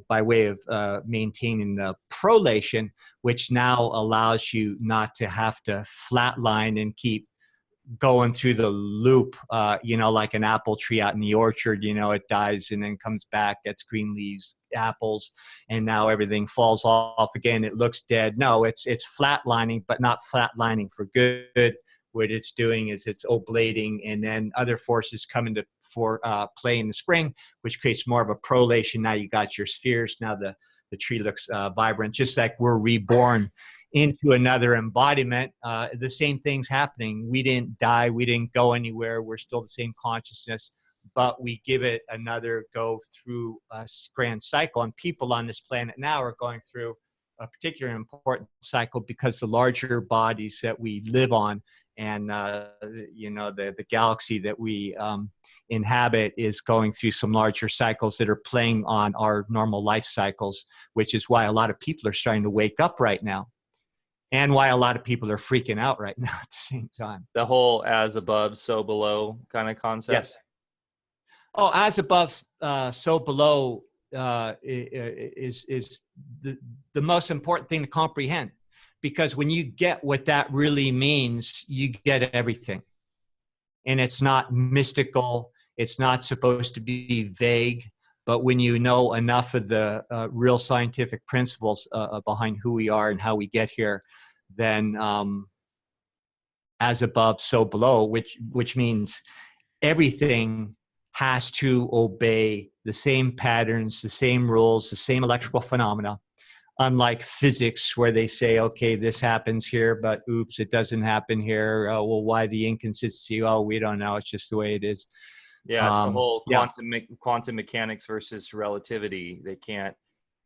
by way of maintaining the prolation, which now allows you not to have to flatline and keep going through the loop, like an apple tree out in the orchard. It dies and then comes back, gets green leaves, apples, and now everything falls off again. It looks dead. No, it's flatlining, but not flatlining for good. What it's doing is it's oblating, and then other forces come into play in the spring, which creates more of a prolation. Now you got your spheres. Now the tree looks vibrant, just like we're reborn into another embodiment. The same thing's happening. We didn't die. We didn't go anywhere. We're still the same consciousness, but we give it another go through a grand cycle. And people on this planet now are going through a particularly important cycle because the larger bodies that we live on and, the galaxy that we inhabit is going through some larger cycles that are playing on our normal life cycles, which is why a lot of people are starting to wake up right now. And why a lot of people are freaking out right now at the same time. The whole as above, so below kind of concept. Yes. Oh, as above, so below is the most important thing to comprehend. Because when you get what that really means, you get everything. And it's not mystical. It's not supposed to be vague. But when you know enough of the real scientific principles behind who we are and how we get here, then as above, so below, which means everything has to obey the same patterns, the same rules, the same electrical phenomena. Unlike physics, where they say, okay, this happens here, but oops, it doesn't happen here. Well, why the inconsistency? Oh, we don't know. It's just the way it is. Yeah, it's the whole quantum mechanics versus relativity.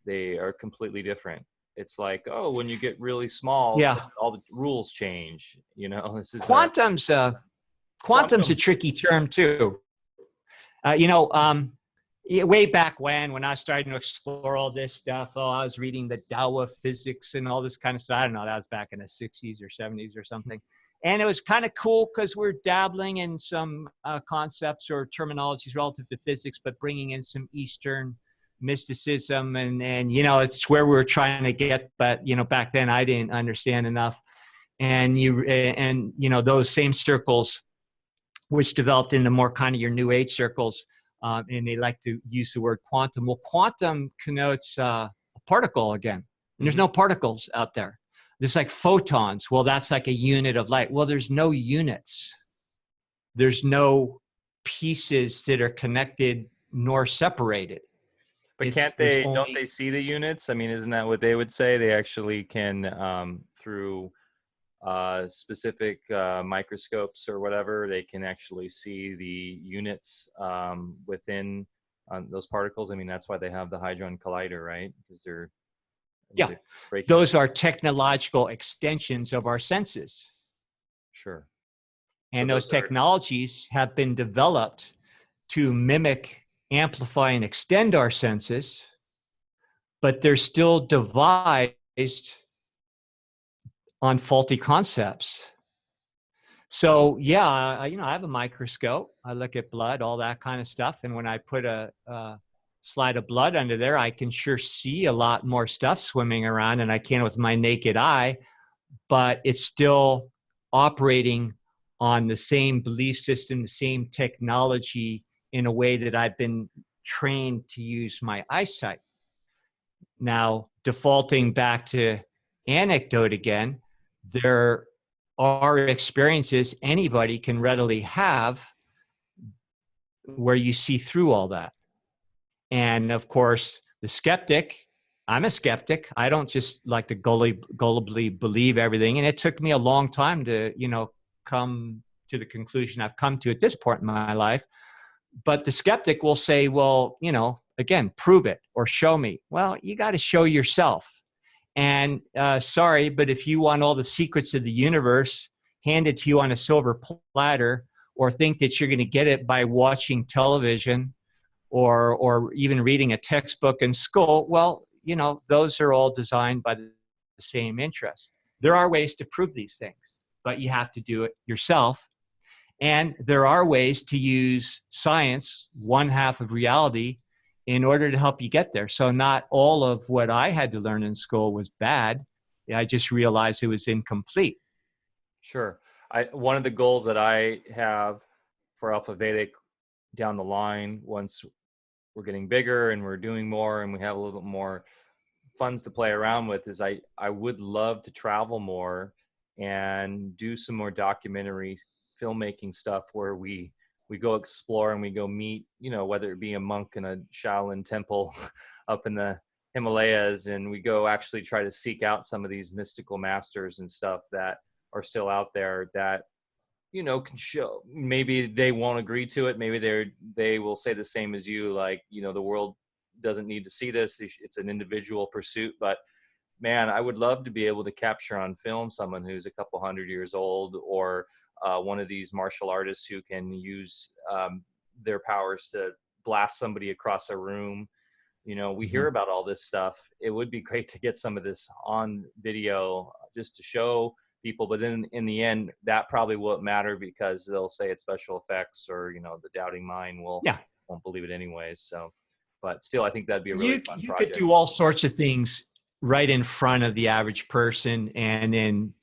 They are completely different. It's like, oh, when you get really small, so all the rules change. This is quantum's a tricky term too. Way back when I was starting to explore all this stuff, I was reading the Tao of physics and all this kind of stuff. I don't know, that was back in the 60s or 70s or something. And it was kind of cool because we're dabbling in some concepts or terminologies relative to physics, but bringing in some Eastern mysticism and it's where we were trying to get. But back then I didn't understand enough. And those same circles, which developed into more kind of your New Age circles, and they like to use the word quantum. Well, quantum connotes a particle again. And there's no particles out there. There's like photons. Well, that's like a unit of light. Well, there's no units. There's no pieces that are connected nor separated. But don't they see the units? I mean, isn't that what they would say? They actually can, through specific microscopes or whatever, they can actually see the units within those particles. I mean, that's why they have the Hadron Collider, right? Because they're those are technological extensions of our senses. Sure. And so those technologies have been developed to mimic, amplify, and extend our senses, but they're still devised on faulty concepts. So I have a microscope. I look at blood, all that kind of stuff. And when I put a slide of blood under there, I can sure see a lot more stuff swimming around than I can with my naked eye, but it's still operating on the same belief system, the same technology in a way that I've been trained to use my eyesight. Now, defaulting back to anecdote again, there are experiences anybody can readily have where you see through all that. And of course, the skeptic, I'm a skeptic. I don't just like to gullibly believe everything. And it took me a long time to, come to the conclusion I've come to at this point in my life. But the skeptic will say, well, again, prove it or show me. Well, you got to show yourself. And sorry, but if you want all the secrets of the universe handed to you on a silver platter, or think that you're going to get it by watching television or even reading a textbook in school, well, those are all designed by the same interest. There are ways to prove these things, but you have to do it yourself. And there are ways to use science, one half of reality, in order to help you get there. So not all of what I had to learn in school was bad. I just realized it was incomplete. Sure. One of the goals that I have for Alfa Vedic down the line, once we're getting bigger and we're doing more and we have a little bit more funds to play around with, is I would love to travel more and do some more documentary filmmaking stuff where we go explore and we go meet, whether it be a monk in a Shaolin temple up in the Himalayas, and we go actually try to seek out some of these mystical masters and stuff that are still out there that, can show. Maybe they won't agree to it. Maybe they will say the same as you, like, the world doesn't need to see this. It's an individual pursuit. But man, I would love to be able to capture on film someone who's a couple 100 years old, or one of these martial artists who can use their powers to blast somebody across a room. We hear about all this stuff. It would be great to get some of this on video just to show people, but then in the end, that probably won't matter because they'll say it's special effects, or the doubting mind won't believe it anyways. So, but still, I think that'd be a really fun project. You could do all sorts of things right in front of the average person, and then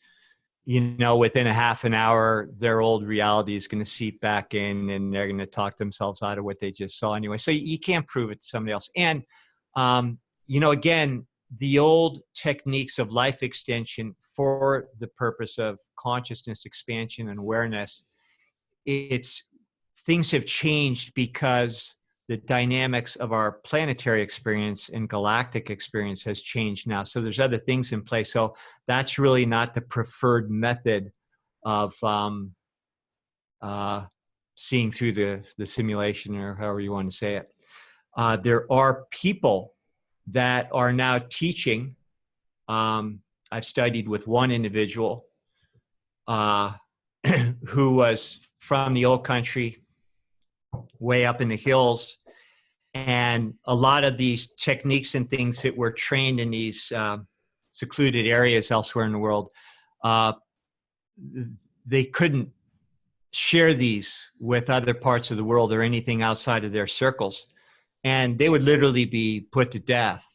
within a half an hour, their old reality is going to seep back in, and they're going to talk themselves out of what they just saw anyway. So you can't prove it to somebody else. And again, the old techniques of life extension for the purpose of consciousness expansion and awareness, things have changed because the dynamics of our planetary experience and galactic experience has changed now. So there's other things in play. So that's really not the preferred method of seeing through the simulation, or however you want to say it. There are people that are now teaching. I've studied with one individual who was from the old country, way up in the hills. And a lot of these techniques and things that were trained in these secluded areas elsewhere in the world, they couldn't share these with other parts of the world or anything outside of their circles. And they would literally be put to death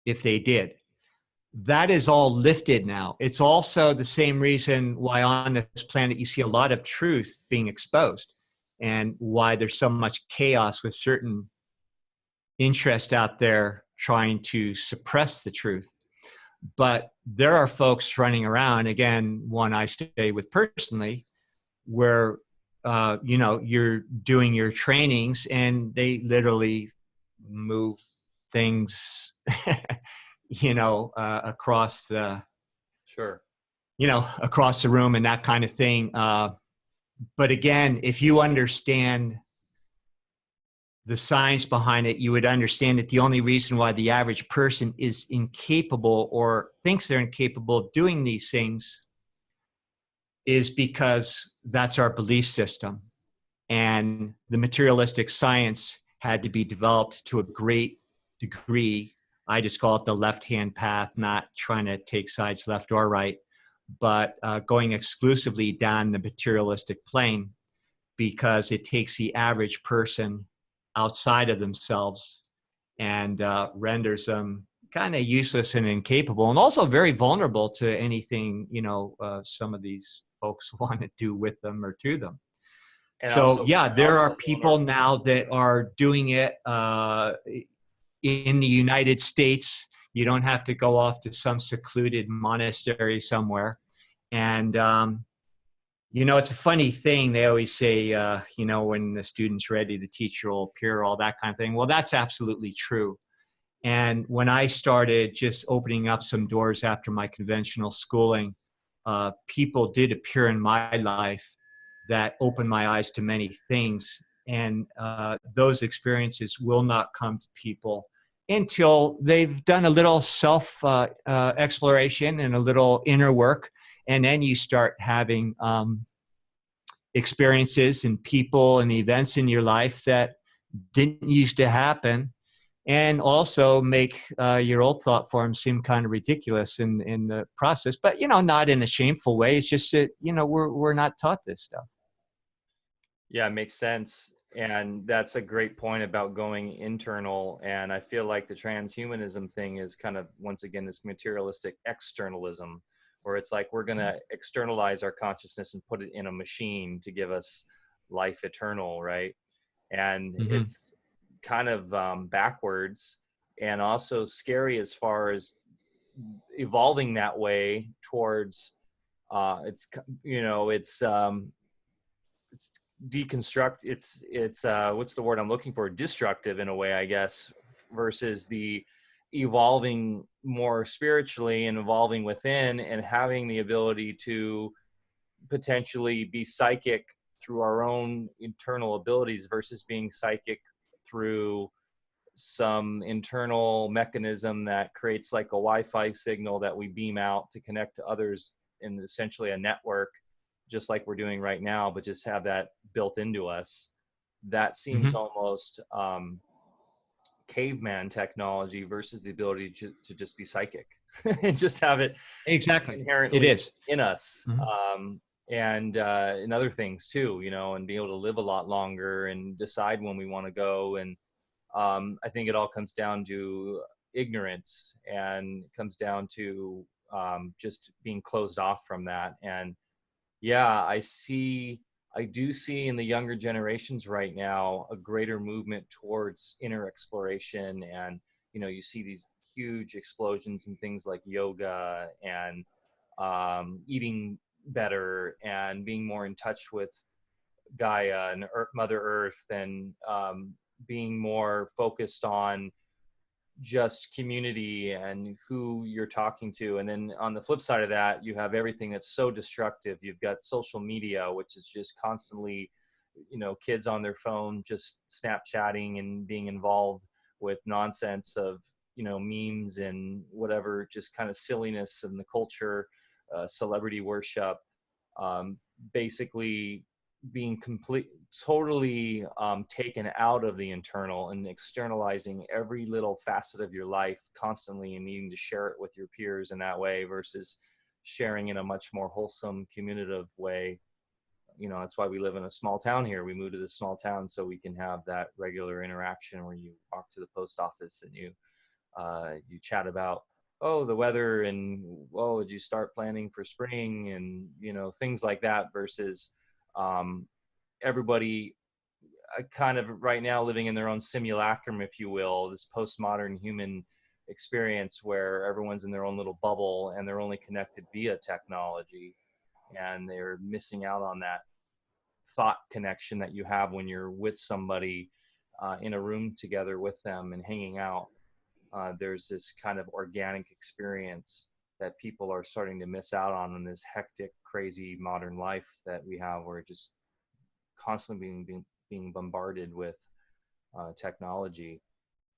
if they did. That is all lifted now. It's also the same reason why on this planet you see a lot of truth being exposed, and why there's so much chaos with certain interest out there trying to suppress the truth. But there are folks running around, again, one I stay with personally, where you're doing your trainings and they literally move things across the across the room and that kind of thing. But again, if you understand the science behind it, you would understand that the only reason why the average person is incapable or thinks they're incapable of doing these things is because that's our belief system. And the materialistic science had to be developed to a great degree. I just call it the left-hand path, not trying to take sides left or right, but going exclusively down the materialistic plane, because it takes the average person outside of themselves and renders them kind of useless and incapable, and also very vulnerable to anything some of these folks want to do with them or to them. And so there are people now that are doing it in the United States. You don't have to go off to some secluded monastery somewhere. And it's a funny thing. They always say, when the student's ready, the teacher will appear, all that kind of thing. Well, that's absolutely true. And when I started just opening up some doors after my conventional schooling, people did appear in my life that opened my eyes to many things. And those experiences will not come to people until they've done a little self exploration and a little inner work. And then you start having experiences and people and events in your life that didn't used to happen. and also make your old thought forms seem kind of ridiculous in the process, but not in a shameful way. It's just that we're not taught this stuff. Yeah, it makes sense. And that's a great point about going internal. And I feel like the transhumanism thing is kind of, once again, this materialistic externalism, where it's like we're going to externalize our consciousness and put it in a machine to give us life eternal, right? And it's kind of backwards and also scary as far as evolving that way towards it's deconstruct, it's what's the word I'm looking for, destructive in a way, I guess, versus the evolving more spiritually and evolving within and having the ability to potentially be psychic through our own internal abilities versus being psychic through some internal mechanism that creates like a Wi-Fi signal that we beam out to connect to others in essentially a network, just like we're doing right now, but just have that built into us. That seems almost caveman technology versus the ability to just be psychic and just have it exactly inherently it is in us. And in other things too, and be able to live a lot longer and decide when we want to go. And I think it all comes down to ignorance, and it comes down to just being closed off from that. And yeah, I do see in the younger generations right now a greater movement towards inner exploration. And, you see these huge explosions in things like yoga and eating better and being more in touch with Gaia and Mother Earth, and being more focused on just community and who you're talking to. And then on the flip side of that, you have everything that's so destructive. You've got social media, which is just constantly, kids on their phone, just Snapchatting and being involved with nonsense of, memes and whatever, just kind of silliness in the culture, celebrity worship, basically being totally taken out of the internal and externalizing every little facet of your life constantly and needing to share it with your peers in that way versus sharing in a much more wholesome, communicative way. That's why we live in a small town here. We moved to this small town so we can have that regular interaction where you walk to the post office and you chat about, oh, the weather, and, oh, did you start planning for spring, and, things like that, versus everybody kind of right now living in their own simulacrum, if you will, this postmodern human experience where everyone's in their own little bubble and they're only connected via technology, and they're missing out on that thought connection that you have when you're with somebody in a room together with them and hanging out. There's this kind of organic experience that people are starting to miss out on in this hectic, crazy modern life that we have, where just constantly being bombarded with technology.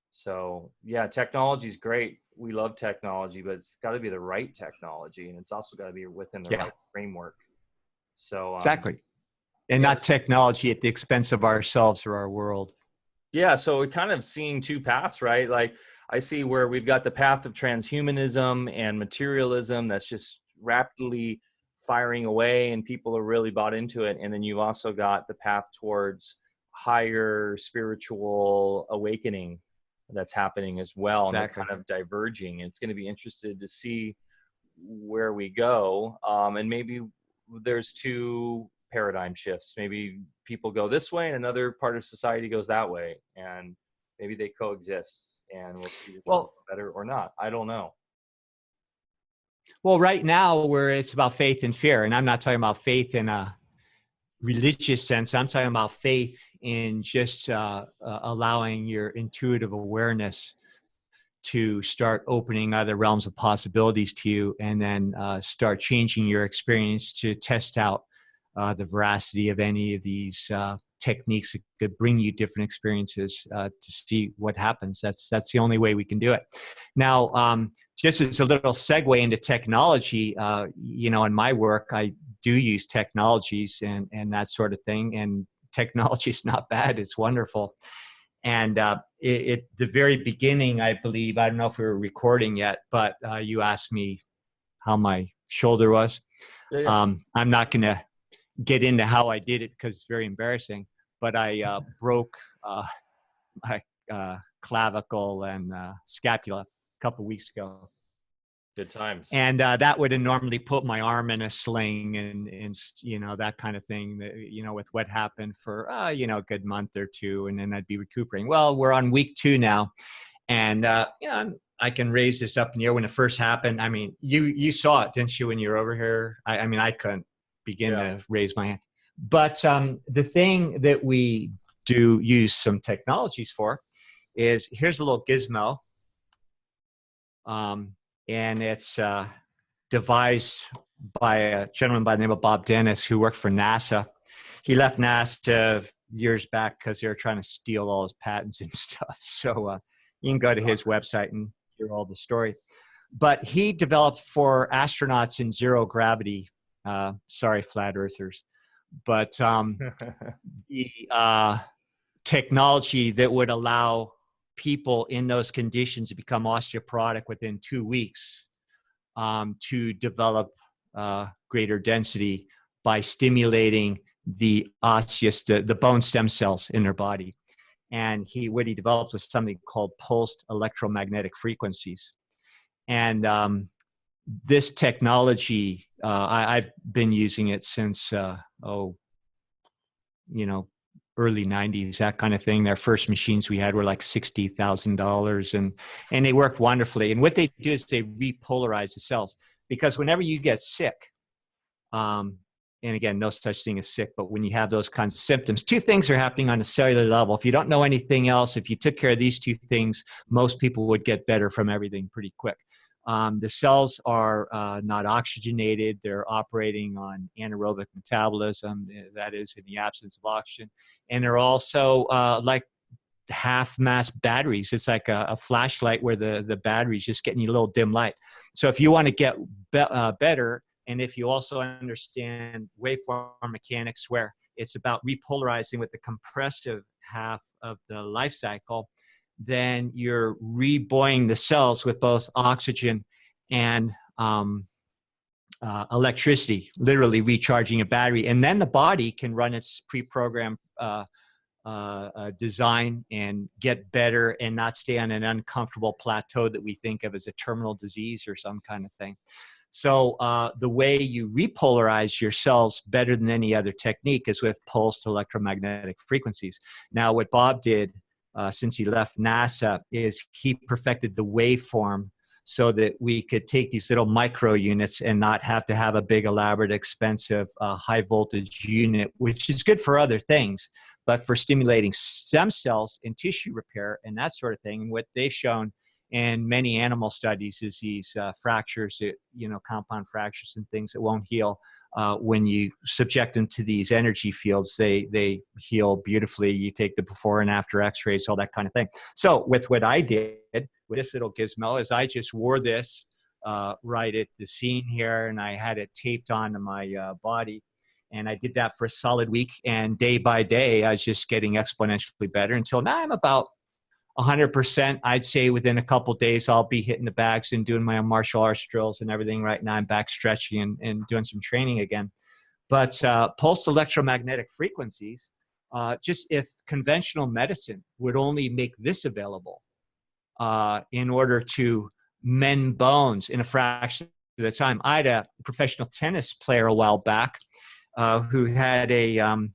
So yeah, technology is great. We love technology, but it's got to be the right technology, and it's also got to be within the right framework. So exactly, and not technology at the expense of ourselves or our world. Yeah, so we're kind of seeing two paths, right? Like I see where we've got the path of transhumanism and materialism that's just rapidly firing away and people are really bought into it. And then you've also got the path towards higher spiritual awakening that's happening as well. Exactly. And they're kind of diverging. And it's going to be interested to see where we go. And maybe there's two paradigm shifts. Maybe people go this way and another part of society goes that way. And maybe they coexist, and we'll see which one's better or not. I don't know. Well, right now, where it's about faith and fear, and I'm not talking about faith in a religious sense. I'm talking about faith in just allowing your intuitive awareness to start opening other realms of possibilities to you, and then start changing your experience to test out the veracity of any of these techniques that could bring you different experiences to see what happens. That's the only way we can do it. Now, just as a little segue into technology, in my work, I do use technologies and that sort of thing. And technology is not bad; it's wonderful. And the very beginning, I believe, I don't know if we were recording yet, but you asked me how my shoulder was. Yeah. I'm not going to get into how I did it because it's very embarrassing, but I broke my clavicle and scapula a couple of weeks ago. Good times. And that would have normally put my arm in a sling and you know, that kind of thing, you know, with what happened for, you know, a good month or two, and then I'd be recuperating. Well, we're on week 2 now. And, you know, I can raise this up in the air. When it first happened, I mean, you saw it, didn't you, when you were over here? I mean, I couldn't begin to raise my hand. But the thing that we do use some technologies for is, here's a little gizmo. And it's devised by a gentleman by the name of Bob Dennis, who worked for NASA. He left NASA years back because they were trying to steal all his patents and stuff. So you can go to his website and hear all the story. But he developed for astronauts in zero gravity. Sorry, flat earthers. But the technology that would allow people in those conditions to become osteoporotic within 2 weeks, to develop greater density by stimulating the osseous, the bone stem cells in their body. And what he developed was something called pulsed electromagnetic frequencies. And this technology, I've been using it since, you know, early 90s, that kind of thing. Their first machines we had were like $60,000, and they worked wonderfully. And what they do is they repolarize the cells, because whenever you get sick, and again, no such thing as sick, but when you have those kinds of symptoms, 2 things are happening on a cellular level. If you don't know anything else, if you took care of these 2 things, most people would get better from everything pretty quick. The cells are not oxygenated. They're operating on anaerobic metabolism, that is, in the absence of oxygen. And they're also like half-mass batteries. It's like a flashlight where the battery's just getting you a little dim light. So if you want to get better, and if you also understand waveform mechanics, where it's about repolarizing with the compressive half of the life cycle, then you're rebuoying the cells with both oxygen and electricity, literally recharging a battery. And then the body can run its pre-programmed design and get better and not stay on an uncomfortable plateau that we think of as a terminal disease or some kind of thing. So the way you repolarize your cells better than any other technique is with pulsed electromagnetic frequencies. Now, what Bob did since he left NASA is he perfected the waveform so that we could take these little micro units and not have to have a big, elaborate, expensive, high voltage unit, which is good for other things, but for stimulating stem cells and tissue repair and that sort of thing. And what they've shown in many animal studies is these fractures, you know, compound fractures and things that won't heal. When you subject them to these energy fields, they heal beautifully. You take the before and after x-rays, all that kind of thing. So with what I did with this little gizmo is I just wore this right at the scene here, and I had it taped onto my body. And I did that for a solid week. And day by day, I was just getting exponentially better until now I'm about 100%. I'd say within a couple of days, I'll be hitting the bags and doing my own martial arts drills and everything. Right now, I'm back stretching and doing some training again. But pulsed electromagnetic frequencies, just if conventional medicine would only make this available in order to mend bones in a fraction of the time. I had a professional tennis player a while back who had a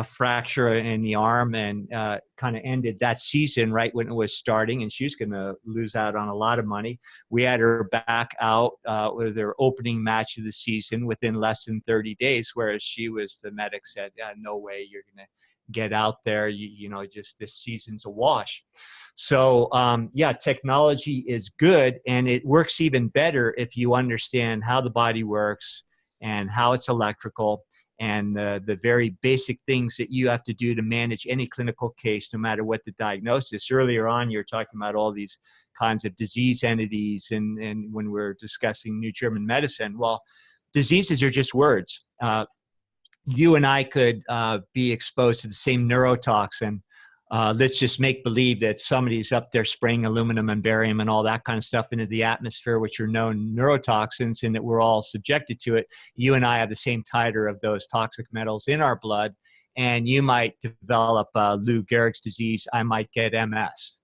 fracture in the arm and kind of ended that season right when it was starting, and she was going to lose out on a lot of money. We had her back out with her opening match of the season within less than 30 days, whereas the medic said, no way you're going to get out there. You know, just this season's a wash. So yeah, technology is good, and it works even better if you understand how the body works and how it's electrical, and the very basic things that you have to do to manage any clinical case, no matter what the diagnosis. Earlier on, you're talking about all these kinds of disease entities, and when we're discussing new German medicine, well, diseases are just words. You and I could be exposed to the same neurotoxin let's just make believe that somebody's up there spraying aluminum and barium and all that kind of stuff into the atmosphere, which are known neurotoxins, and that we're all subjected to it. You and I have the same titer of those toxic metals in our blood, and you might develop Lou Gehrig's disease. I might get MS,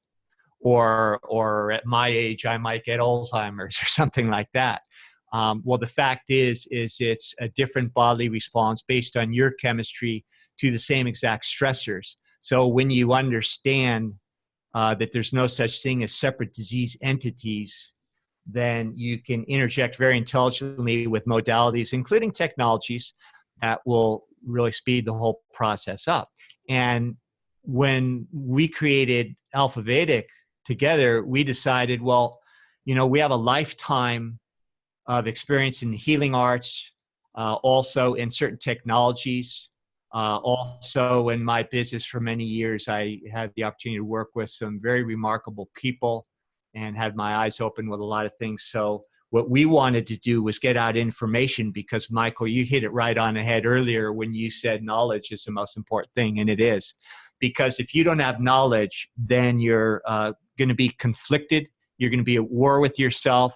or at my age, I might get Alzheimer's or something like that. Well, the fact is it's a different bodily response based on your chemistry to the same exact stressors. So when you understand that there's no such thing as separate disease entities, then you can interject very intelligently with modalities, including technologies, that will really speed the whole process up. And when we created Alfa Vedic together, we decided, well, we have a lifetime of experience in the healing arts, also in certain technologies. Also in my business for many years, I had the opportunity to work with some very remarkable people and had my eyes open with a lot of things. So what we wanted to do was get out information, because Michael, you hit it right on the head earlier when you said knowledge is the most important thing, and it is. Because if you don't have knowledge, then you're going to be conflicted. You're going to be at war with yourself.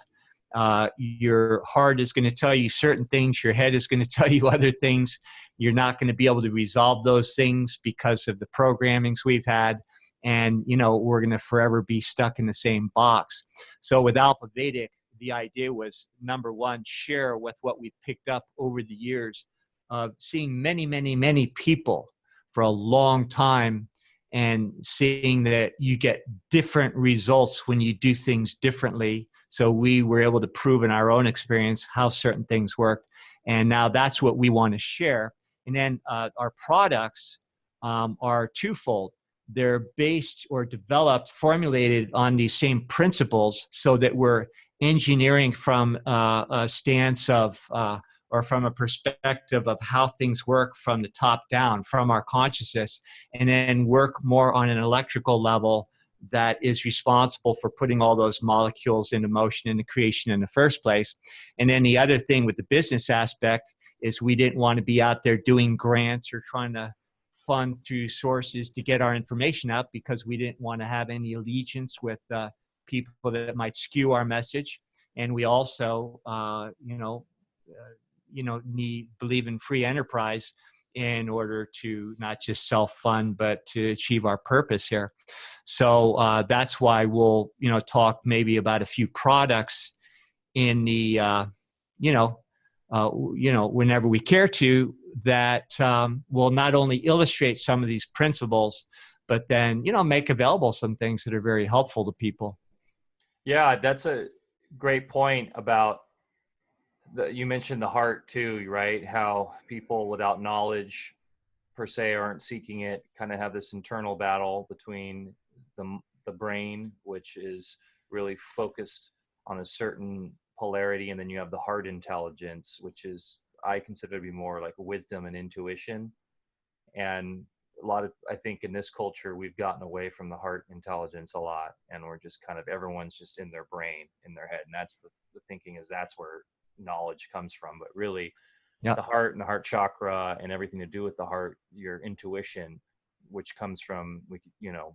Your heart is going to tell you certain things. Your head is going to tell you other things. You're not going to be able to resolve those things because of the programmings we've had. And, we're going to forever be stuck in the same box. So with Alfa Vedic, the idea was, number one, share with what we've picked up over the years of seeing many, many, many people for a long time, and seeing that you get different results when you do things differently. So we were able to prove in our own experience how certain things work. And now that's what we want to share. And then our products are twofold. They're based or developed, formulated on these same principles, so that we're engineering from a stance of, or from a perspective of how things work from the top down, from our consciousness, and then work more on an electrical level that is responsible for putting all those molecules into motion in the creation in the first place. And then the other thing with the business aspect is we didn't want to be out there doing grants or trying to fund through sources to get our information out, because we didn't want to have any allegiance with people that might skew our message. And we also, believe in free enterprise in order to not just self-fund, but to achieve our purpose here. So that's why we'll, talk maybe about a few products in the, whenever we care to, that will not only illustrate some of these principles, but then, make available some things that are very helpful to people. Yeah, that's a great point about you mentioned the heart too, right? How people without knowledge per se aren't seeking it, kind of have this internal battle between the brain, which is really focused on a certain polarity, and then you have the heart intelligence, which is, I consider to be more like wisdom and intuition. And I think in this culture, we've gotten away from the heart intelligence a lot, and we're just kind of, everyone's just in their brain, in their head. And that's the thinking is that's where knowledge comes from. But really, the heart and the heart chakra and everything to do with the heart, your intuition, which comes from,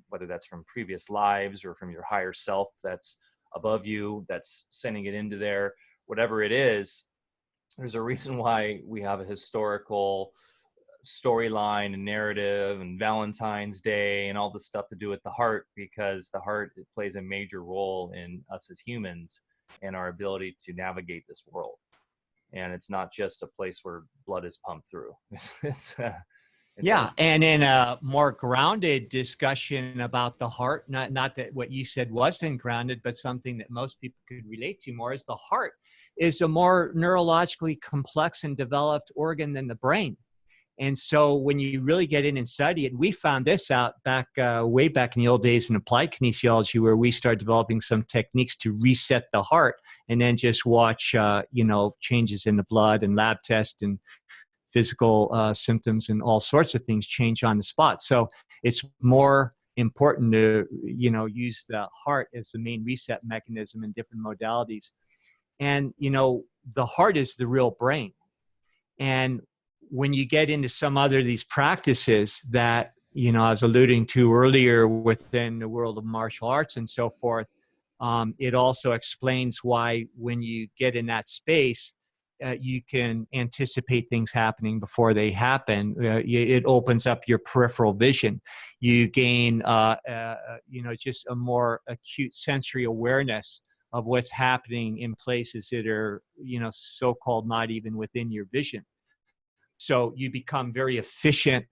whether that's from previous lives or from your higher self that's above you, that's sending it into there, whatever it is. There's a reason why we have a historical storyline and narrative and Valentine's Day and all the stuff to do with the heart, because the heart plays a major role in us as humans and our ability to navigate this world. And it's not just a place where blood is pumped through. And in a more grounded discussion about the heart, not that what you said wasn't grounded, but something that most people could relate to more, is the heart is a more neurologically complex and developed organ than the brain. And so when you really get in and study it, we found this out way back in the old days in applied kinesiology, where we started developing some techniques to reset the heart, and then just watch, changes in the blood and lab tests and physical symptoms and all sorts of things change on the spot. So it's more important to, use the heart as the main reset mechanism in different modalities. And, the heart is the real brain. And when you get into some other of these practices that I was alluding to earlier within the world of martial arts and so forth, it also explains why when you get in that space, you can anticipate things happening before they happen. It opens up your peripheral vision. You gain, just a more acute sensory awareness of what's happening in places that are, so-called not even within your vision. So you become very efficient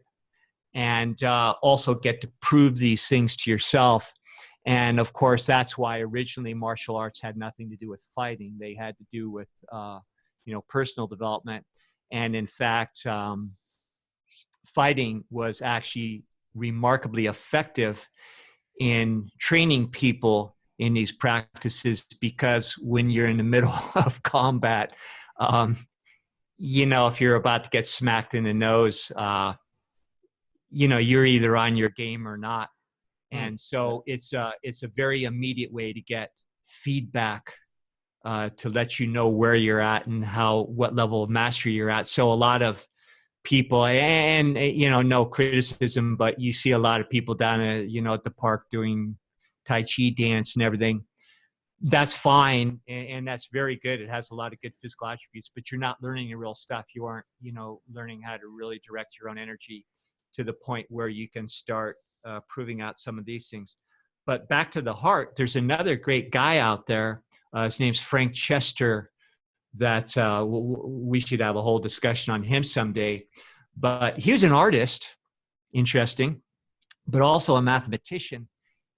and also get to prove these things to yourself. And of course, that's why originally martial arts had nothing to do with fighting. They had to do with, personal development. And in fact, fighting was actually remarkably effective in training people in these practices, because when you're in the middle of combat, if you're about to get smacked in the nose, you're either on your game or not. And so it's a very immediate way to get feedback, to let you know where you're at and what level of mastery you're at. So a lot of people, and no criticism, but you see a lot of people down at the park doing Tai Chi dance and everything. That's fine, and that's very good. It has a lot of good physical attributes, but you're not learning the real stuff. You aren't, learning how to really direct your own energy to the point where you can start proving out some of these things. But back to the heart, there's another great guy out there. His name's Frank Chester, that we should have a whole discussion on him someday. But he was an artist, interesting, but also a mathematician.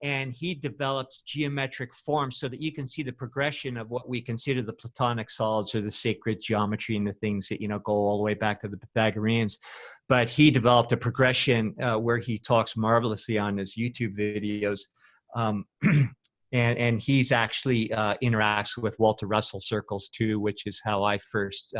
And he developed geometric forms so that you can see the progression of what we consider the Platonic solids, or the sacred geometry, and the things that, go all the way back to the Pythagoreans. But he developed a progression where he talks marvelously on his YouTube videos. And he's actually interacts with Walter Russell circles too, which is how I first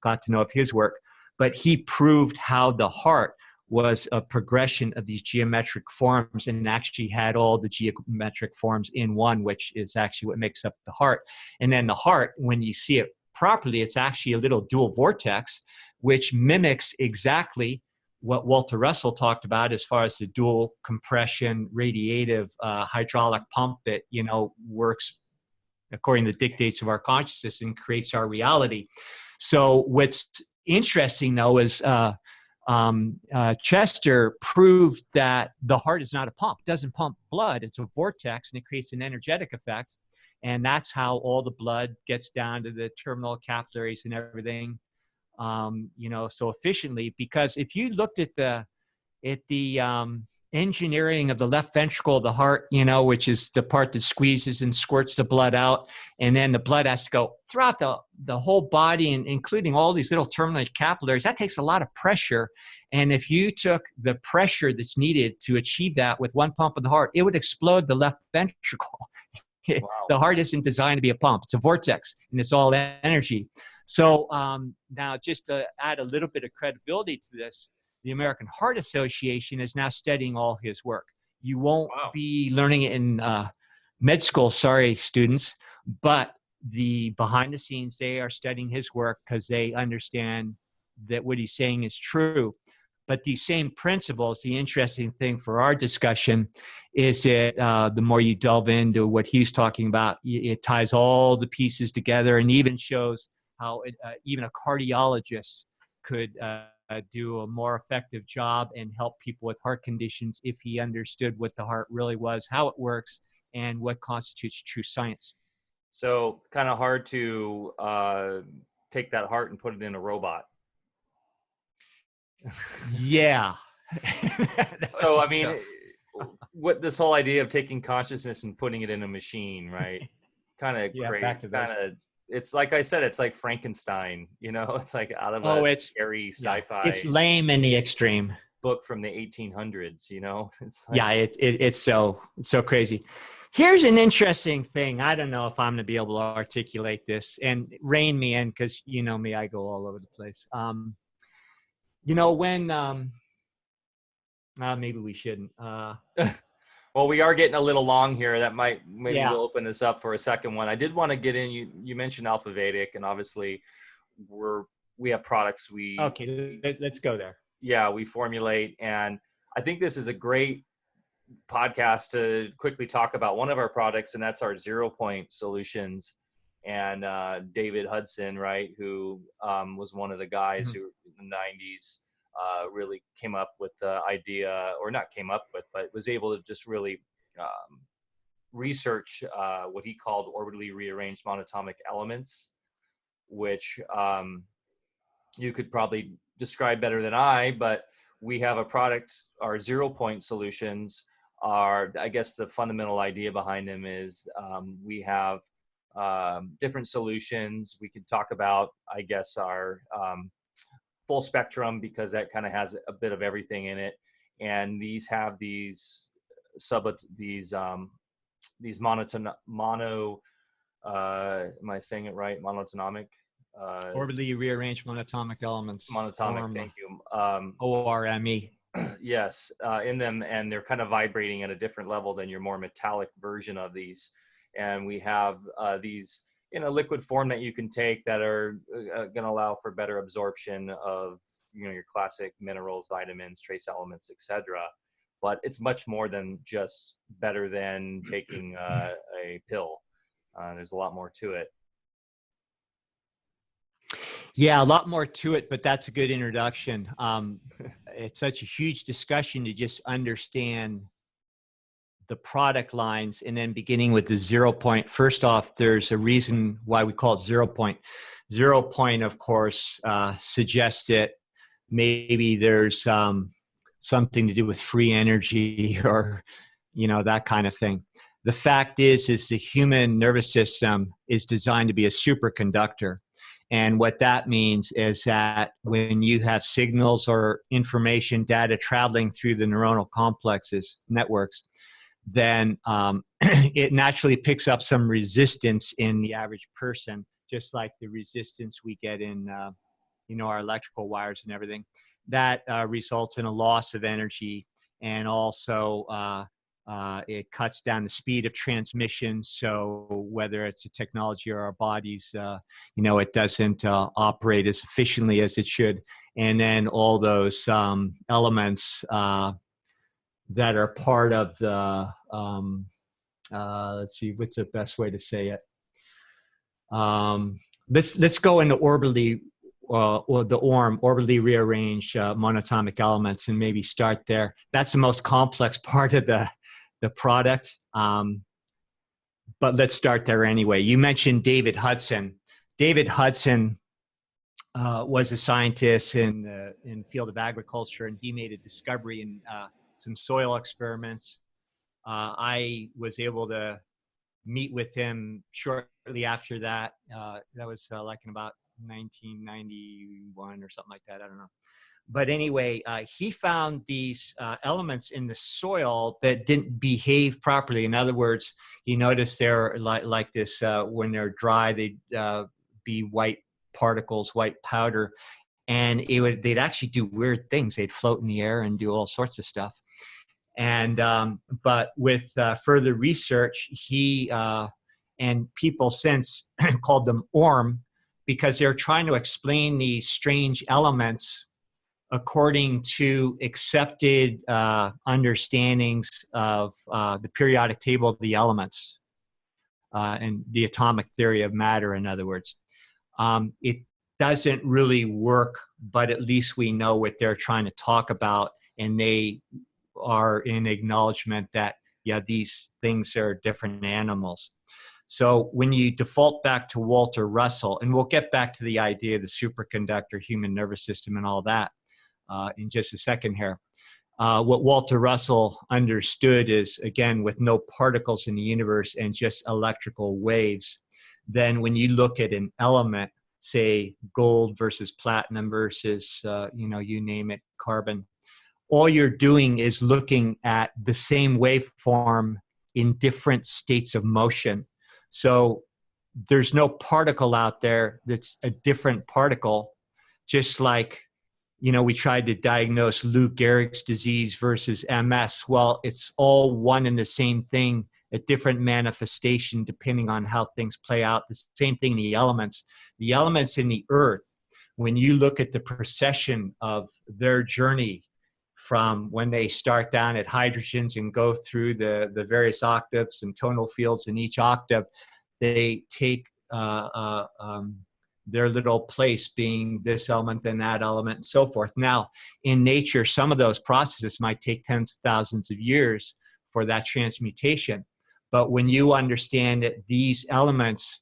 got to know of his work. But he proved how the heart was a progression of these geometric forms, and actually had all the geometric forms in one, which is actually what makes up the heart. And then the heart, when you see it properly, it's actually a little dual vortex, which mimics exactly what Walter Russell talked about as far as the dual compression radiative hydraulic pump that, works according to the dictates of our consciousness and creates our reality. So what's interesting, though, is Chester proved that the heart is not a pump. It doesn't pump blood. It's a vortex, and it creates an energetic effect. And that's how all the blood gets down to the terminal capillaries and everything, so efficiently. Because if you looked at the engineering of the left ventricle of the heart, which is the part that squeezes and squirts the blood out, and then the blood has to go throughout the whole body, and including all these little terminal capillaries, that takes a lot of pressure. And if you took the pressure that's needed to achieve that with one pump of the heart, it would explode the left ventricle. Wow. The heart isn't designed to be a pump. It's a vortex, and it's all energy. So now, just to add a little bit of credibility to this, the American Heart Association is now studying all his work. You won't be learning it in med school, sorry, students, but behind the scenes, they are studying his work because they understand that what he's saying is true. But these same principles, the interesting thing for our discussion is that the more you delve into what he's talking about, it ties all the pieces together, and even shows how even a cardiologist could do a more effective job and help people with heart conditions if he understood what the heart really was, how it works, and what constitutes true science. So kind of hard to take that heart and put it in a robot. Yeah. So, I mean, what this whole idea of taking consciousness and putting it in a machine, right? Kind of crazy. It's like I said, it's like Frankenstein, it's like out of a scary sci-fi. It's lame in the extreme. Book from the 1800s, It's like, it's so crazy. Here's an interesting thing. I don't know if I'm going to be able to articulate this, and rein me in, because you know me, I go all over the place. When maybe we shouldn't. Well, we are getting a little long here. That maybe we'll open this up for a second one. I did want to get in. You mentioned Alfa Vedic, and obviously we have products. Okay, let's go there. Yeah, we formulate, and I think this is a great podcast to quickly talk about one of our products, and that's our 0 point solutions. And David Hudson, right, who was one of the guys who in the 90s really came up with the idea, or not came up with, but was able to just really research what he called orbitally rearranged monatomic elements, which you could probably describe better than I, but we have a product, our 0 point solutions are, I guess the fundamental idea behind them is we have different solutions. We could talk about, I guess, our full spectrum, because that kind of has a bit of everything in it. And these have these am I saying it right? Monatomic? Orbitally rearranged monatomic elements. Monatomic, thank you. ORME. Yes, in them, and they're kind of vibrating at a different level than your more metallic version of these. And we have these in a liquid form that you can take that are going to allow for better absorption of, you know, your classic minerals, vitamins, trace elements, etc. But it's much more than just better than taking a pill. There's a lot more to it. Yeah, a lot more to it, but that's a good introduction. It's such a huge discussion to just understand the product lines, and then beginning with the 0 point. First off, there's a reason why we call it 0 point. 0 point, of course, suggests that maybe there's something to do with free energy or, you know, that kind of thing. The fact is the human nervous system is designed to be a superconductor. And what that means is that when you have signals or information, data traveling through the neuronal complexes, networks, then it naturally picks up some resistance in the average person, just like the resistance we get in, you know, our electrical wires and everything. That results in a loss of energy, and also it cuts down the speed of transmission. So whether it's a technology or our bodies, you know, it doesn't operate as efficiently as it should. And then all those elements that are part of the, let's see, what's the best way to say it? Let's go into orbitally, or the orbitally rearranged monatomic elements, and maybe start there. That's the most complex part of the product. But let's start there anyway. You mentioned David Hudson. David Hudson was a scientist in the field of agriculture, and he made a discovery in some soil experiments. I was able to meet with him shortly after that. That was like in about 1991 or something like that. I don't know. But anyway, he found these elements in the soil that didn't behave properly. In other words, he noticed they're like this, when they're dry, they'd be white particles, white powder, and they'd actually do weird things. They'd float in the air and do all sorts of stuff. And but with further research, he and people since called them ORM, because they're trying to explain these strange elements according to accepted understandings of the periodic table of the elements and the atomic theory of matter, in other words. It doesn't really work, but at least we know what they're trying to talk about, and they are in acknowledgement that, yeah, these things are different animals. So when you default back to Walter Russell, and we'll get back to the idea of the superconductor, human nervous system, and all that in just a second here. What Walter Russell understood is, again, with no particles in the universe and just electrical waves, then when you look at an element, say gold versus platinum versus, you know, you name it, carbon, all you're doing is looking at the same waveform in different states of motion. So there's no particle out there that's a different particle, just like, you know, we tried to diagnose Lou Gehrig's disease versus MS. Well, it's all one and the same thing, a different manifestation depending on how things play out. The same thing in the elements. The elements in the earth, when you look at the procession of their journey from when they start down at hydrogens and go through the various octaves and tonal fields in each octave. They take their little place being this element and that element and so forth. Now, in nature, some of those processes might take tens of thousands of years for that transmutation. But when you understand that these elements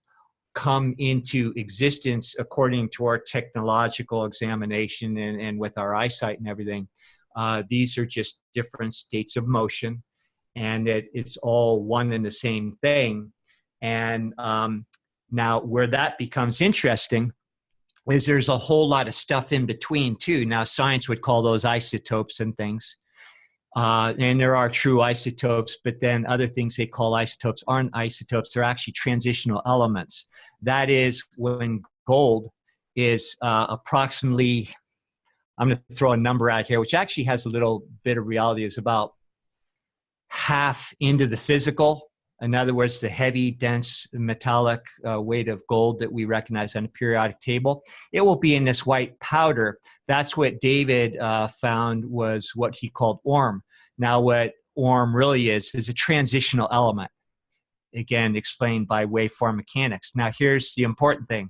come into existence according to our technological examination and with our eyesight and everything, these are just different states of motion, and it's all one and the same thing. And now where that becomes interesting is there's a whole lot of stuff in between too. Now science would call those isotopes and things. And there are true isotopes, but then other things they call isotopes aren't isotopes. They're actually transitional elements. That is when gold is approximately, I'm going to throw a number out here, which actually has a little bit of reality, is about half into the physical. In other words, the heavy, dense, metallic weight of gold that we recognize on the periodic table, it will be in this white powder. That's what David found was what he called orm. Now, what orm really is a transitional element, again, explained by waveform mechanics. Now, here's the important thing.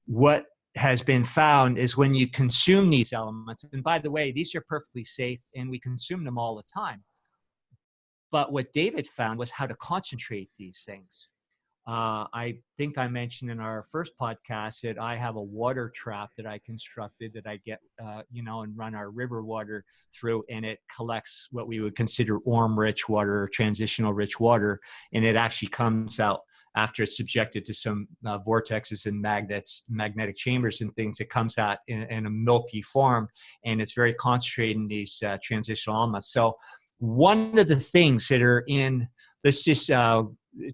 What has been found is when you consume these elements, and by the way, these are perfectly safe, and we consume them all the time. But what David found was how to concentrate these things. I think I mentioned in our first podcast that I have a water trap that I constructed that I get, and run our river water through, and it collects what we would consider orm-rich water or transitional-rich water, and it actually comes out after it's subjected to some vortexes and magnetic chambers and things. It comes out in a milky form, and it's very concentrated in these transitional elements. So one of the things that are in, let's just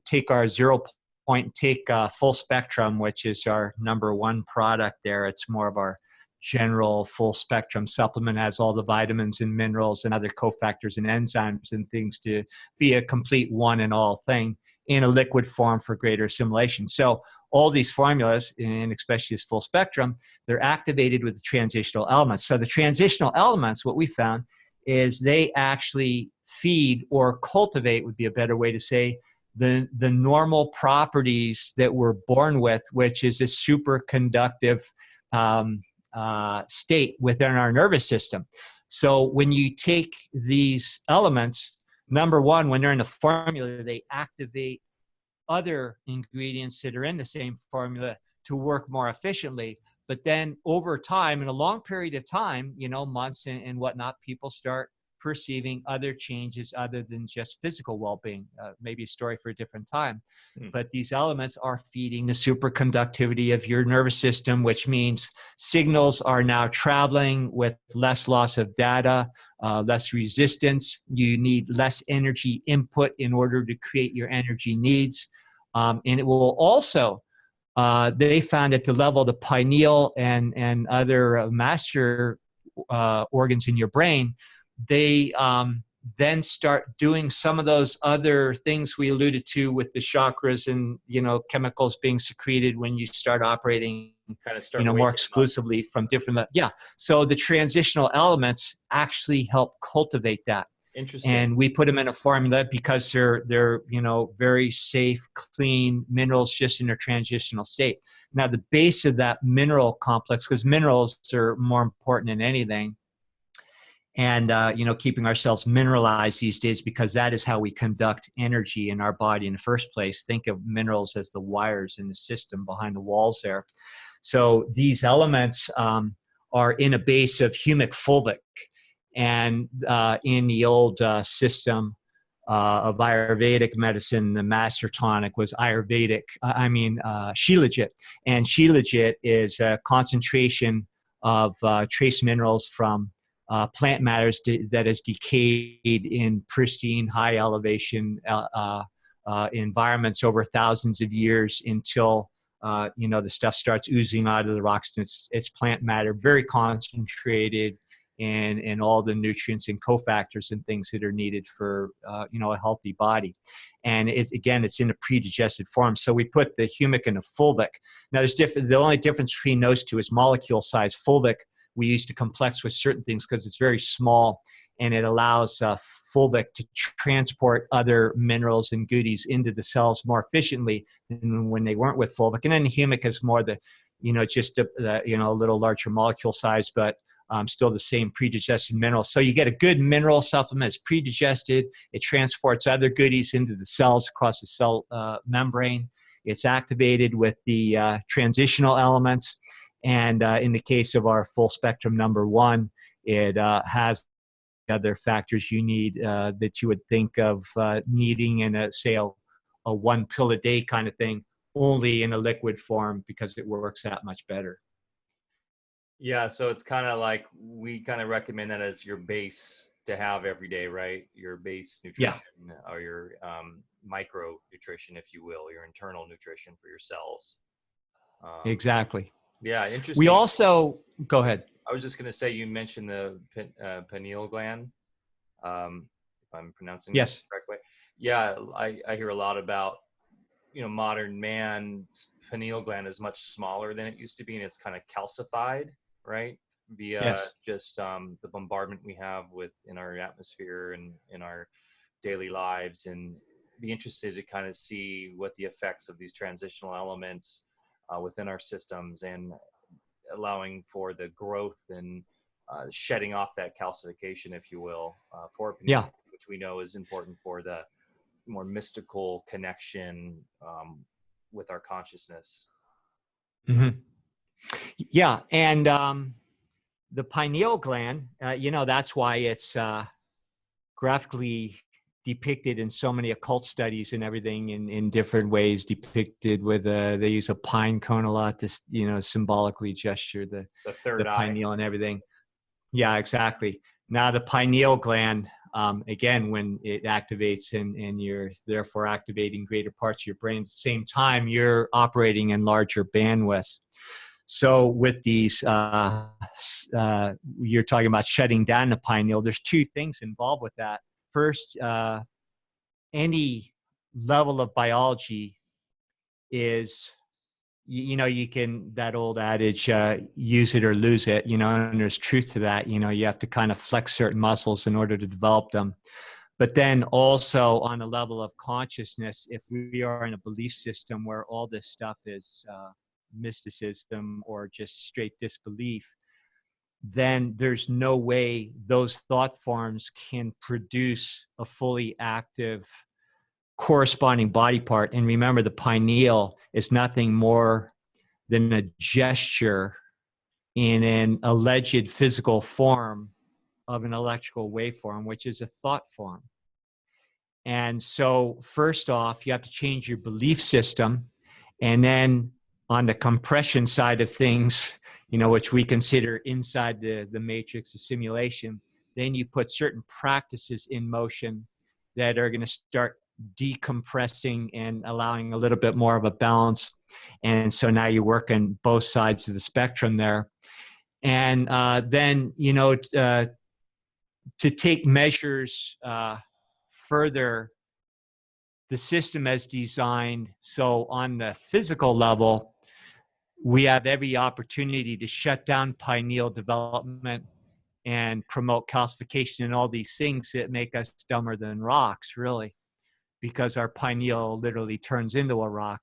take our 0 point and take full spectrum, which is our #1 product there. It's more of our general full spectrum supplement, has all the vitamins and minerals and other cofactors and enzymes and things to be a complete one and all thing in a liquid form for greater assimilation. So all these formulas, and especially this full spectrum, they're activated with the transitional elements. So the transitional elements, what we found, is they actually feed or cultivate, would be a better way to say, the normal properties that we're born with, which is a superconductive state within our nervous system. So when you take these elements, #1, when they're in the formula, they activate other ingredients that are in the same formula to work more efficiently. But then over time, in a long period of time, months and whatnot, people start perceiving other changes other than just physical well-being. Maybe a story for a different time. But these elements are feeding the superconductivity of your nervous system, which means signals are now traveling with less loss of data, less resistance. You need less energy input in order to create your energy needs. And it will also, they found at the level of the pineal and other master organs in your brain, they then start doing some of those other things we alluded to with the chakras and, chemicals being secreted when you start operating, more exclusively from different, So the transitional elements actually help cultivate that. Interesting. And we put them in a formula because they're very safe, clean minerals just in their transitional state. Now, the base of that mineral complex, because minerals are more important than anything, and keeping ourselves mineralized these days, because that is how we conduct energy in our body in the first place. Think of minerals as the wires in the system behind the walls there. So these elements are in a base of humic Fulvic. And in the old system of Ayurvedic medicine, the master tonic was Shilajit. And Shilajit is a concentration of trace minerals from plant matters that is decayed in pristine, high elevation environments over thousands of years until the stuff starts oozing out of the rocks. And it's plant matter, very concentrated in all the nutrients and cofactors and things that are needed for a healthy body. And it's in a pre-digested form. So we put the humic and the fulvic. Now the only difference between those two is molecule size. Fulvic we use to complex with certain things because it's very small and it allows Fulvic to transport other minerals and goodies into the cells more efficiently than when they weren't with Fulvic. And then humic is more the, just a little larger molecule size, but still the same predigested minerals. So you get a good mineral supplement. It's predigested. It transports other goodies into the cells across the cell membrane. It's activated with the transitional elements. And in the case of our full spectrum number 1, it has other factors you need that you would think of needing in a 1 pill a day kind of thing, only in a liquid form, because it works that much better. Yeah, so it's kind of like we kind of recommend that as your base to have every day, right? Your base nutrition, or your micro nutrition, if you will, your internal nutrition for your cells. Exactly. Yeah, interesting. We also, go ahead. I was just going to say, you mentioned the pineal gland, if I'm pronouncing it the correct way. Yeah, I hear a lot about, modern man's pineal gland is much smaller than it used to be, and it's kind of calcified, right? Via just the bombardment we have in our atmosphere and in our daily lives, and be interested to kind of see what the effects of these transitional elements within our systems, and allowing for the growth and shedding off that calcification, if you will, for pineal, which we know is important for the more mystical connection with our consciousness. Mm-hmm. Yeah, and the pineal gland, that's why it's graphically depicted in so many occult studies and everything in different ways, depicted with they use a pine cone a lot to symbolically gesture the third pineal and everything. Yeah, exactly. Now the pineal gland, again, when it activates and you're therefore activating greater parts of your brain at the same time, you're operating in larger bandwidths. So with these, you're talking about shutting down the pineal. There's 2 things involved with that. First, any level of biology is, you can, that old adage, use it or lose it, and there's truth to that. You have to kind of flex certain muscles in order to develop them. But then also on a level of consciousness, if we are in a belief system where all this stuff is mysticism or just straight disbelief, then there's no way those thought forms can produce a fully active corresponding body part. And remember, the pineal is nothing more than a gesture in an alleged physical form of an electrical waveform, which is a thought form. And so first off, you have to change your belief system. And then on the compression side of things, which we consider inside the matrix, the simulation, then you put certain practices in motion that are going to start decompressing and allowing a little bit more of a balance. And so now you work on both sides of the spectrum there. And then, to take measures further, the system is designed so on the physical level, we have every opportunity to shut down pineal development and promote calcification and all these things that make us dumber than rocks, really, because our pineal literally turns into a rock.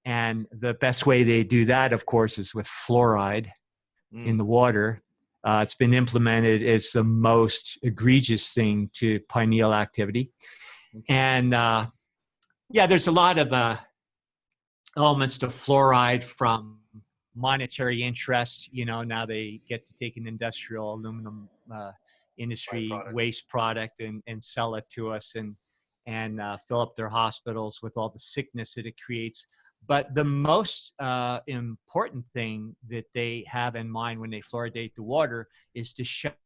And the best way they do that, of course, is with fluoride in the water. It's been implemented as the most egregious thing to pineal activity. And there's a lot of elements to fluoride from monetary interest. Now they get to take an industrial aluminum industry waste product and sell it to us and fill up their hospitals with all the sickness that it creates. But the most important thing that they have in mind when they fluoridate the water is to shut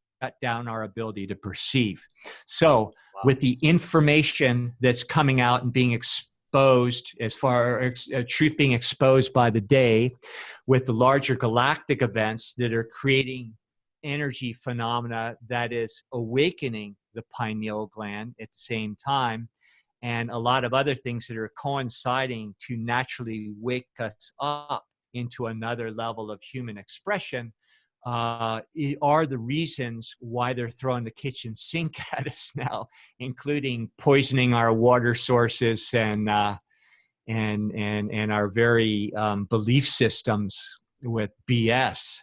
down our ability to perceive. So with the information that's coming out and being exposed, as far as truth being exposed by the day, with the larger galactic events that are creating energy phenomena that is awakening the pineal gland at the same time, and a lot of other things that are coinciding to naturally wake us up into another level of human expression, are the reasons why they're throwing the kitchen sink at us now, including poisoning our water sources and our very belief systems with BS.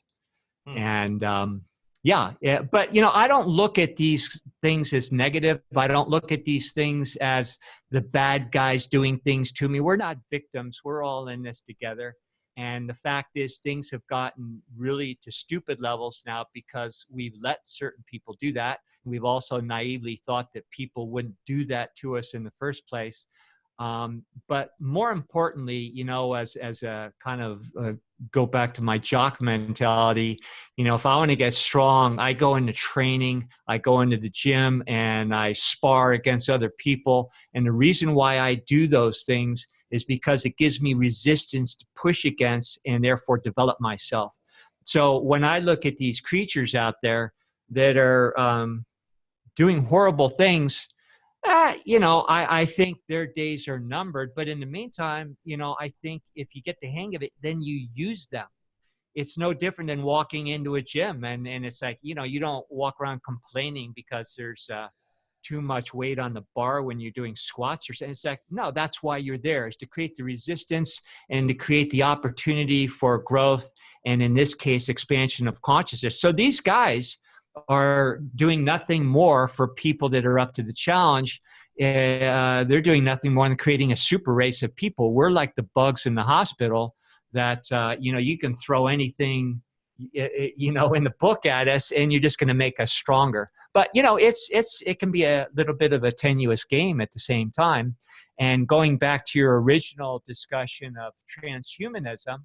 And but I don't look at these things as negative. I don't look at these things as the bad guys doing things to me. We're not victims. We're all in this together. And the fact is, things have gotten really to stupid levels now because we've let certain people do that. We've also naively thought that people wouldn't do that to us in the first place. But more importantly, as a kind of go back to my jock mentality, if I want to get strong, I go into training, I go into the gym, and I spar against other people. And the reason why I do those things is because it gives me resistance to push against and therefore develop myself. So when I look at these creatures out there that are doing horrible things, I think their days are numbered. But in the meantime, I think if you get the hang of it, then you use them. It's no different than walking into a gym. And it's like, you don't walk around complaining because there's too much weight on the bar when you're doing squats or something. It's like, no, that's why you're there, is to create the resistance and to create the opportunity for growth. And in this case, expansion of consciousness. So these guys are doing nothing more for people that are up to the challenge. They're doing nothing more than creating a super race of people. We're like the bugs in the hospital that, you can throw anything, in the book at us and you're just going to make us stronger. But, it can be a little bit of a tenuous game at the same time. And going back to your original discussion of transhumanism,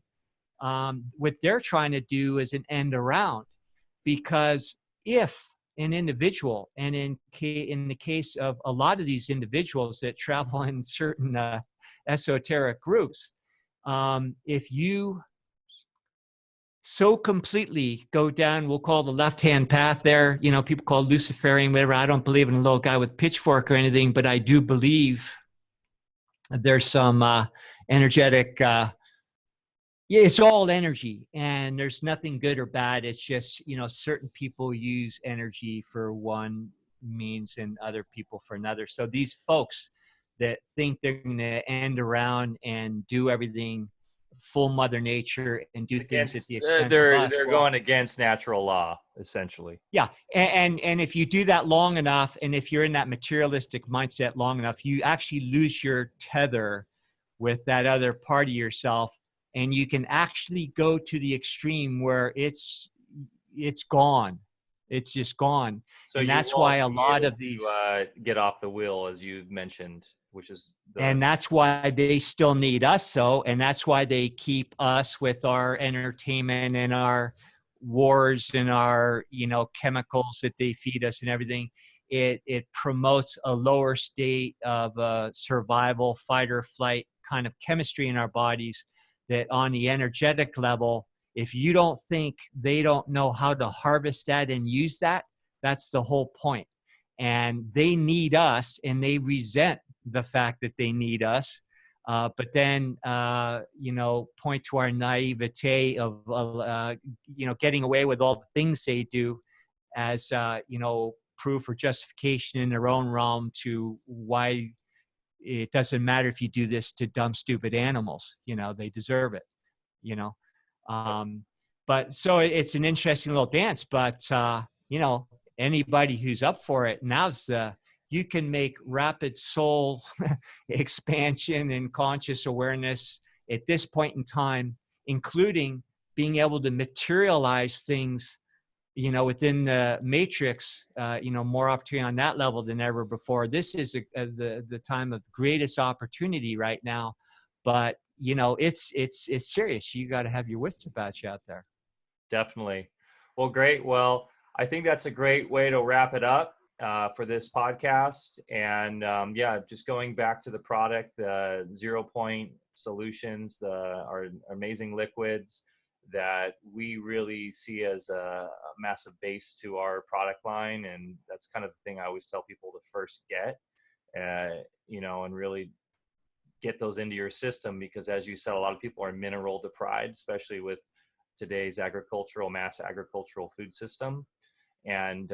what they're trying to do is an end around, because if an individual, and in the case of a lot of these individuals that travel in certain esoteric groups, if you so completely go down, we'll call the left-hand path there, people call Luciferian, whatever. I don't believe in a little guy with pitchfork or anything, but I do believe there's some energetic it's all energy, and there's nothing good or bad. It's just, certain people use energy for one means and other people for another. So these folks that think they're going to end around and do everything full Mother Nature and do things at the expense of us. They're going against natural law, essentially. Yeah. And if you do that long enough, and if you're in that materialistic mindset long enough, you actually lose your tether with that other part of yourself. And you can actually go to the extreme where it's gone. It's just gone. So and that's why a lot of these get off the wheel, as you've mentioned, which is and that's why they still need us. So, and that's why they keep us with our entertainment and our wars and our, chemicals that they feed us and everything. It promotes a lower state of survival, fight or flight kind of chemistry in our bodies, that on the energetic level, if you don't think they don't know how to harvest that and use that, that's the whole point. And they need us, and they resent the fact that they need us. But then, point to our naivete of, getting away with all the things they do as, proof or justification in their own realm to why it doesn't matter if you do this to dumb, stupid animals. They deserve it, But so it's an interesting little dance. But, anybody who's up for it, you can make rapid soul expansion and conscious awareness at this point in time, including being able to materialize things, within the matrix, more opportunity on that level than ever before. This is the time of greatest opportunity right now, but it's serious. You got to have your wits about you out there. Definitely. Well, great. Well, I think that's a great way to wrap it up for this podcast. And just going back to the product, the 0 point solutions, our amazing liquids that we really see as a massive base to our product line. And that's kind of the thing I always tell people to first get, and really get those into your system, because as you said, a lot of people are mineral deprived, especially with today's mass agricultural food system. And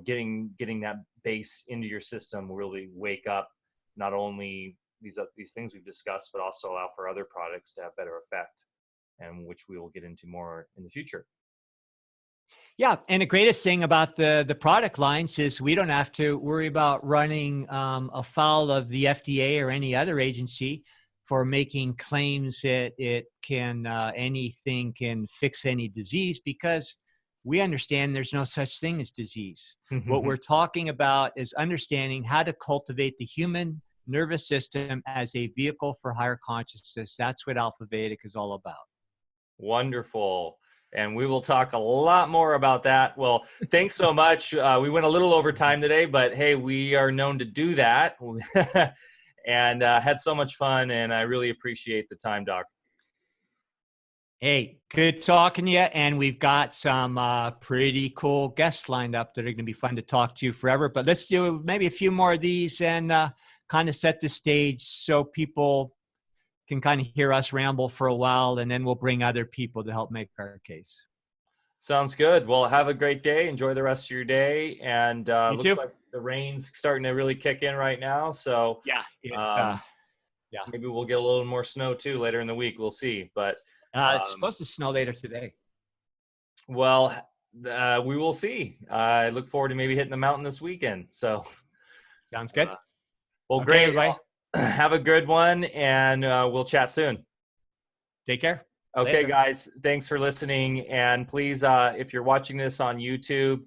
getting that base into your system will really wake up not only these things we've discussed, but also allow for other products to have better effect, and which we will get into more in the future. Yeah, and the greatest thing about the product lines is we don't have to worry about running afoul of the FDA or any other agency for making claims that it can anything can fix any disease, because we understand there's no such thing as disease. What we're talking about is understanding how to cultivate the human nervous system as a vehicle for higher consciousness. That's what Alfa Vedic is all about. Wonderful. And we will talk a lot more about that. Well, thanks so much. We went a little over time today, but hey, we are known to do that. And had so much fun, and I really appreciate the time, Doc. Hey, good talking to you. And we've got some pretty cool guests lined up that are going to be fun to talk to forever. But let's do maybe a few more of these and kind of set the stage so people can kind of hear us ramble for a while, and then we'll bring other people to help make our case. Sounds good. Well, have a great day. Enjoy the rest of your day. And looks too. like the rain's starting to really kick in right now. So yeah, maybe we'll get a little more snow too later in the week. We'll see. But it's supposed to snow later today. Well, we will see. I look forward to maybe hitting the mountain this weekend. So sounds good. Well, okay, great. Everybody. Have a good one, and we'll chat soon. Take care. Okay, Later. guys, thanks for listening. And please, if you're watching this on YouTube,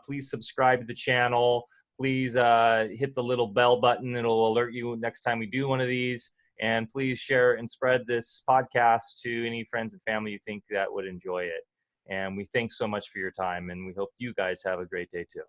please subscribe to the channel. Please hit the little bell button. It'll alert you next time we do one of these. And please share and spread this podcast to any friends and family you think that would enjoy it. And we thank so much for your time, and we hope you guys have a great day too.